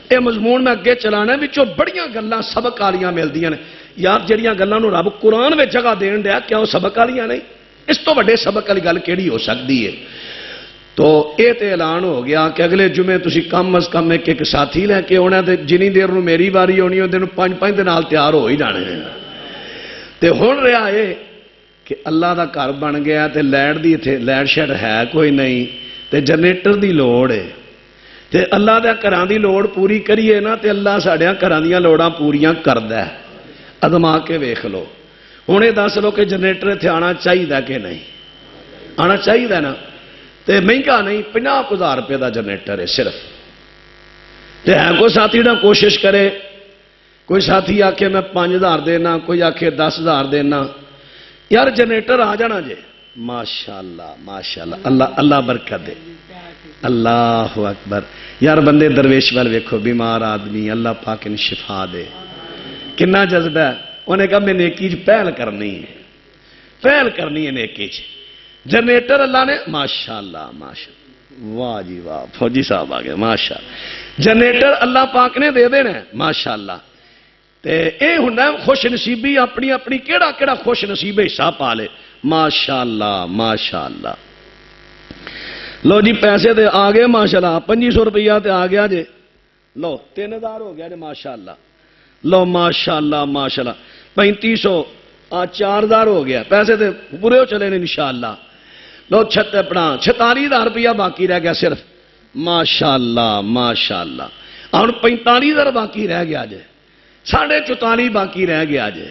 اے مضمون میں اگے چلانا ہے، وچوں بڑیاں گلاں سبق والیاں ملدیاں نے۔ یار جڑیاں گلاں نوں رب قرآن وچ جگہ دین دیا، کیا وہ سبق والیاں نہیں؟ اس تو بڑے سبق والی گل کیڑی ہو سکتی ہے؟ تو یہ تے اعلان ہو گیا کہ اگلے جمعے تسی کم از کم ایک ساتھی لے کے آنا، تے جنی دیر نوں میری واری ہونی اون دے نوں 5 دے نال تیار ہو ہی جانے ہیں۔ تے ہن رہا ہے کہ اللہ دا گھر بن گیا تے لائٹ دی ایتھے لائٹ شیڈ ہے کوئی نہیں تے جنریٹر دی لوڑ ہے، تے اللہ دے گھراں دی لوڑ پوری کریے نا تے اللہ ساڈیاں گھراں دیاں لوڑاں پوریاں کردا ہے۔ ادما کے ویکھ لو، ہن یہ دس لو کہ جنریٹر ایتھے آنا چاہیے کہ نہیں؟ آنا چاہیے نا؟ تے مہنگا نہیں، 50,000 روپے دا جنریٹر ہے صرف۔ تے ہے کوئی ساتھی نہ کوشش کرے، کوئی ساتھی آکھے میں 5,000 دینا، کوئی آکھے 10,000 دینا، یار جنریٹر آ جانا جے، ماشاءاللہ ماشاءاللہ، اللہ اللہ برکت دے، اللہ اکبر۔ یار بندے درویش وال ویکھو، بیمار آدمی، اللہ پاک ان شفا دے، کنا جذبہ ہے۔ انہیں کہا میں نیکی پہل کرنی ہے، پہل کرنی ہے نیکی چ۔ جنریٹر اللہ نے ماشاءاللہ ماشاءاللہ، واہ جی واہ، فوجی صاحب آ گئے ماشاءاللہ۔ جنریٹر اللہ پاک نے دے دینا ہے ماشاءاللہ۔ تے اے ہوندا خوش نصیبی، اپنی اپنی کیڑا کیڑا خوش نصیب حصہ پا لے، ماشاءاللہ ماشاءاللہ۔ لو جی پیسے تے آ گئے ماشاءاللہ، 2500 روپیہ تے آ گیا جے، لو 3000 ہو گیا جے ماشاءاللہ، لو ماشاءاللہ ماشاءاللہ، 3500 4000 ہو گیا، پیسے تے پورے ہو چلے نے انشاءاللہ۔ لو اپنا 46000 روپیہ باقی رہ گیا صرف، ماشاءاللہ ماشاءاللہ۔ ہن 45000 باقی رہ گیا جے، 44.5 باقی رہ گیا جے۔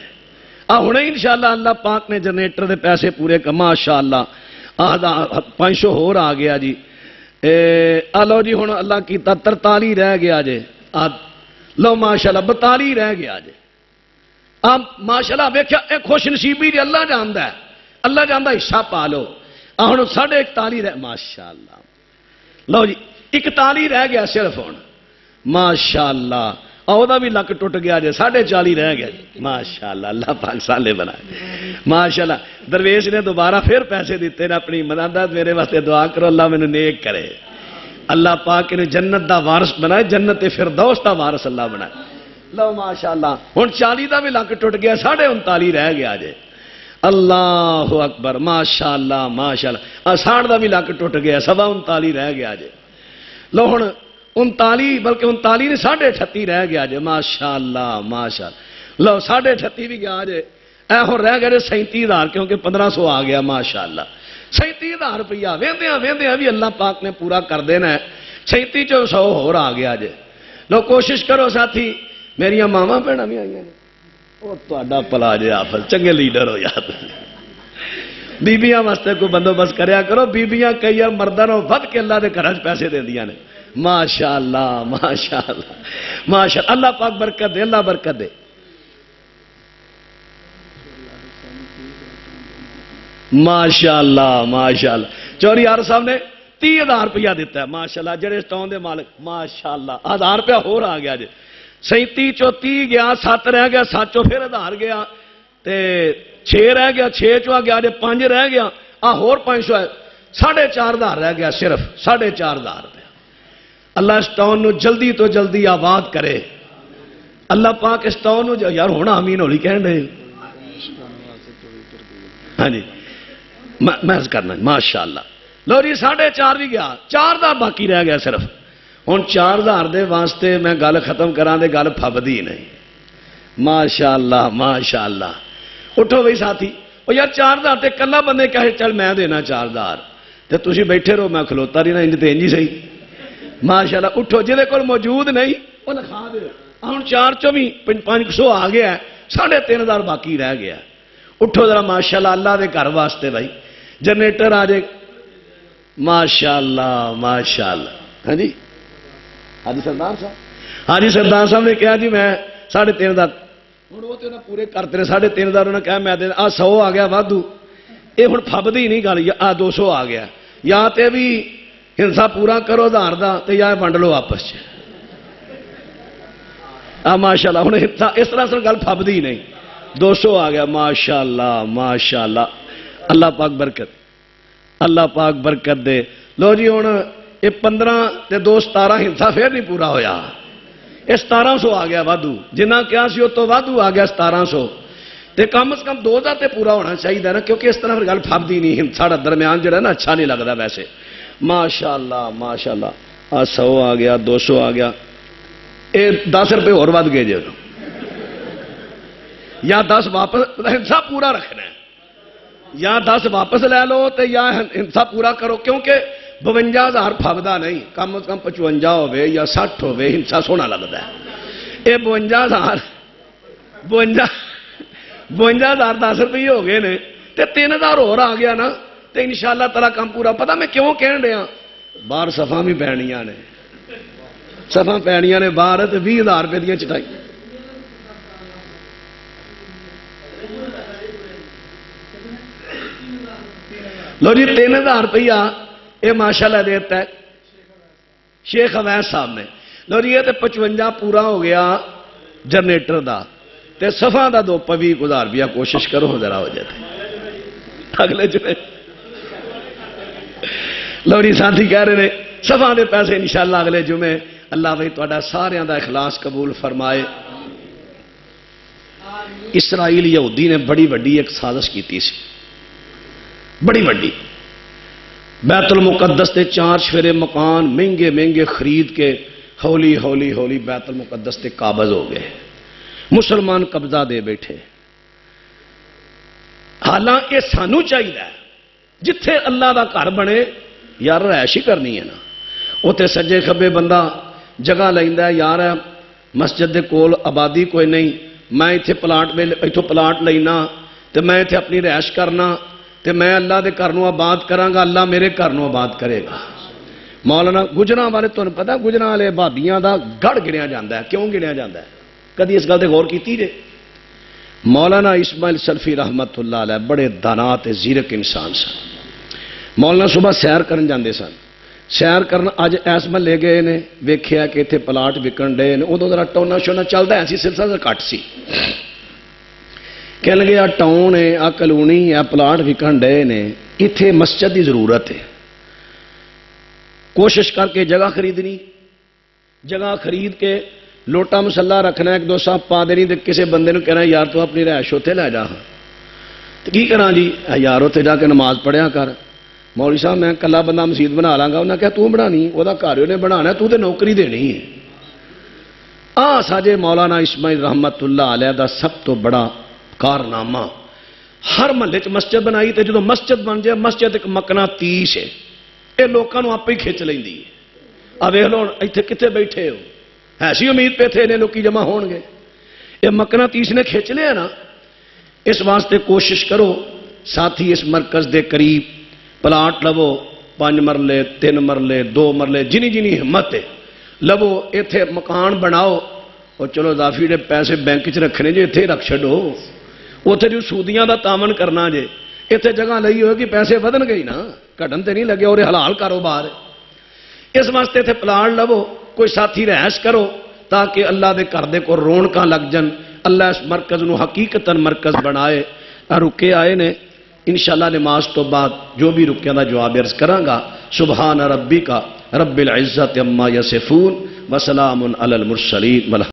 ہنے انشاءاللہ اللہ پاک نے جنریٹر دے پیسے پورے کر، ماشاءاللہ 500 ہور آ گیا جی۔ لو جی ہن اللہ کیتا 43 رہ گیا جے، لو ماشاءاللہ 42 رہ گیا جے۔ آپ ماشاءاللہ ویکھیا اے خوش نصیبی جی، اللہ جاندا ہے، اللہ جاندا حصہ پا لو۔ ہن 41.5 رہ، ماشاءاللہ لو جی 41 رہ گیا صرف ہن، ماشاءاللہ۔ دا بھی لک ٹوٹ گیا جی، 40.5 رہ گیا جی، ماشاءاللہ اللہ پاک سالے بنائے ماشاءاللہ۔ درویش نے دوبارہ پھر پیسے دیتے ہیں اپنی مدد، میرے واسطے دعا کرو اللہ میں نیک کرے، اللہ پاک نے جنت دا وارث بنائے، جنت فردوس دا وارث اللہ بنائے۔ لو ماشاءاللہ ہن 40 دا بھی لک ٹوٹ گیا، 39.5 رہ گیا جی، اللہ اکبر ماشاءاللہ ماشاءاللہ۔ 60 دا بھی لک ٹوٹ گیا، 39.5 رہ گیا جی۔ لو ہن 39 بلکہ 39 نے 38.5 رہ گیا جے، ماشاءاللہ ماشاءاللہ۔ لو 38.5 بھی گیا جے، اے ہن رہ گئے 37,000 کیونکہ 1500 آ گیا ماشاءاللہ۔ 37,000 روپیہ ویندیاں بھی اللہ پاک نے پورا کر دینا ہے، 37 چو 100 ہور آ گیا جے۔ لو کوشش کرو ساتھی، میری ماواں بہناں بھی آئیاں نے، او تہاڈا پلا جے آفل، چنگے لیڈر ہو یار۔ بیبیاں واسطے کوئی بندوبست کریا کرو، بیبیاں کئی مرداں نوں ود کے اللہ دے گھراں پیسے دیندیاں نے، ماشاءاللہ ماشاءاللہ ماشاءاللہ۔ اللہ پاک برکت دے، اللہ برکت دے، ماشاءاللہ ماشاءاللہ۔ چوری یار صاحب نے 30,000 روپیہ دیتا ہے ماشاءاللہ، جڑے سٹون دے مالک، ماشاءاللہ 1000 روپیہ ہور آ گیا جی۔ 37 چو 30 گیا، 7 رہ گیا، 7 چو پھر 1000 گیا، تے 6 رہ گیا، 6 چو گیا جی، 5 رہ گیا، ہور 500 ہے، 4,500 رہ گیا صرف، 4,500 روپیہ۔ اللہ اس ٹاؤن نو جلدی تو جلدی آباد کرے، اللہ پاک اس ٹاؤن نو یار ہونا امین ہولی کہن رہے، ہاں جی محض کرنا ماشاءاللہ۔ لو جی 4.5 بھی گیا، 4,000 باقی رہ گیا صرف۔ ہن 4,000 دے واسطے میں گل ختم کراں دے گل پھبدی نہیں، ماشاءاللہ ماشاءاللہ۔ اٹھو بھئی ساتھی، او یار 4,000 تے کلا بندے کہے چل میں دینا 4,000 تے تسی بیٹھے رہو، میں کھلوتا رہنا، انج تے انج ہی صحیح، ماشاءاللہ۔ اٹھو جے کول موجود نہیں وہ لکھا دے، ہن 4 چو بھی 500 آ گیا ہے، 3,500 باقی رہ گیا۔ اٹھو ذرا ماشاءاللہ اللہ دے گھر واسطے بھائی، جنریٹر آ جائے، ماشاءاللہ ماشاءاللہ۔ ہاں جی حاجی سردار صاحب، حاجی سردار صاحب نے کہا جی میں 3,500، ہوں وہ تو پورے کرتے ہیں 3,500، انہوں نے کہا میں 100 آ گیا وادو، یہ ہوں پھبدی نہیں گل، 200 آ گیا، یا تے بھی ہنسا پورا کرو 1000 دا تے یا ونڈ لو آپس چ، ماشاءاللہ۔ ہوں اس طرح سے گل پھبدی نہیں، 200 آ گیا، ماشاءاللہ ماشاءاللہ۔ اللہ پاک برکت، اللہ پاک برکت دے۔ لو جی ہوں یہ 15 تے 2 17 ہنسا پھر نہیں پورا ہویا، یہ 1700 آ گیا وادو، جنہ کیا سی وہ تو وادو آ گیا 1700، تے کم از کم 2000 تے پورا ہونا چاہیے نا، کیونکہ اس طرح پھر گل پھبدی نہیں، ساڑا درمیان جڑا نا اچھا نہیں لگتا ویسے، ماشاءاللہ ماشاءاللہ۔ 100 آ گیا، 200 آ گیا، یہ 10 روپے اور ود گئے جی، یا 10 واپس، ہنسا پورا رکھنا ہے، یا 10 واپس لے لو تے یا ہنسا پورا کرو، کیونکہ 52,000 پھبدا نہیں، کم از کم 55 ہوئے یا 60 ہوئے، ہنسا سونا لگتا ہے۔ یہ 52,000 10 روپیے ہو گئے نے، تے 3,000 اور آ گیا نا، تے انشاءاللہ تعالیٰ کام پورا۔ پتہ میں کیوں کہن رہا، باہر صفاں بھی پینیاں نے، صفاں پینیاں نے باہر، تے 20,000 روپے دیا چٹائی، لو جی 3000 روپیہ یہ ماشاءاللہ دیتا ہے شیخ اویس صاحب نے. لو جی یہ تو 55 پورا ہو گیا جنریٹر دا تے صفا دا 20,000 روپیہ کوشش کرو ذرا ہو جاتے اگلے جمعے. لو جی ساتھی کہہ رہے ہیں صفا دے پیسے انشاءاللہ اگلے جمعے. اللہ بھائی تہاڈا سارے دا اخلاص قبول فرمائے. اسرائیل یہودی نے بڑی وڈی ایک سازش کی سی, بڑی وڈی. بیت المقدس تے 4 چفیرے مکان مہنگے مہنگے خرید کے ہولی ہولی ہولی بیت المقدس تے قابض ہو گئے. مسلمان قبضہ دے بیٹھے. حالانکہ سانو چاہیے جتھے اللہ دا گھر بنے یار رہائش ہی کرنی ہے نا. اتنے سجے کھبے بندہ جگہ لیندا ہے یار مسجد دے کول آبادی کوئی نہیں, میں اتنے پلاٹ اتوں پلاٹ لینا تو میں اتنے اپنی رہائش کرنا تو میں اللہ دے گھر نو آباد کراں گا, اللہ میرے گھر نو آباد کرے گا. مولانا گجراں والے تمہیں پتا گجراں والے بھابیاں دا گڑھ گنیا جاتا ہے. کیوں گنیا جاتا ہے؟ کدی اس گل تے غور کیتی جے؟ مولانا اسماعیل سلفی رحمت اللہ علیہ بڑے دانات زیرک انسان سن. مولانا صبح سیر کرن جاندے سن. سیر کرن اج ایس محلے گئے نے ویکھیا کہ اتنے پلاٹ وکن ڈے نے. ادو ذرا ٹونا شونا چلتا ایسی سلسلہ کٹ سی. کہنے لگے آ ٹاؤن ہے آ کلونی آ پلاٹ وکن ڈے نے اتنے مسجد کی ضرورت ہے. کوشش کر کے جگہ خریدنی, جگہ خرید کے لوٹا مسلح رکھنا, 1-2 صاحب پا دینی تو کسی بندے نے کہنا یار تو اپنی رہائش اتنے لے جا. تو کی کرا جی یار اتنے جا کے نماز پڑھیا کر. مولوی صاحب میں کلا بندہ مسجد بنا لاں گا. انہیں کہا تو بنانی وہ گھر انہیں بنانا تو نوکری دینی ہے. ساجے مولانا اسماعیل رحمت اللہ علیہ دا سب تو بڑا کارنامہ ہر محلے چ مسجد بنائی. تے جدو مسجد بن جائے مسجد ایک مقناطیس ہے, یہ لوگوں آپ ہی کھچ لینی ہے. آ ویکھ لو اتنے کتنے بیٹھے ہو ایسی امید پہ تھے لوگ جمع ہون گے. یہ مقناطیس نے کھچ لیا نا. اس واسطے کوشش کرو ساتھی اس مرکز دے قریب پلاٹ لو, 5 مرلے 3 مرلے 2 مرلے جنی جنی ہمت ہے لو. اتنے مکان بناؤ اور چلو اضافی جے پیسے بینک چ رکھنے جے اتنے رکھ چڈو. اتنے جو سودیاں دا تامن کرنا جے اتنے جگہ لئی ہوئے کہ پیسے ودن گئی نا, گھٹن تے نہیں لگے. اور حلال کاروبار اس واسطے اتنے پلاٹ لو, کوئی ساتھی رہائش کرو تاکہ اللہ دے گھر دے کو رونقاں لگ جن. اللہ اس مرکز نو حقیقتاً مرکز بنائے. رکے آئے نے انشاءاللہ نماز تو بعد جو بھی رکیاں دا جواب عرض کراں گا. سبحان ربک رب العزت عما یصفون وسلام علی المرسلین.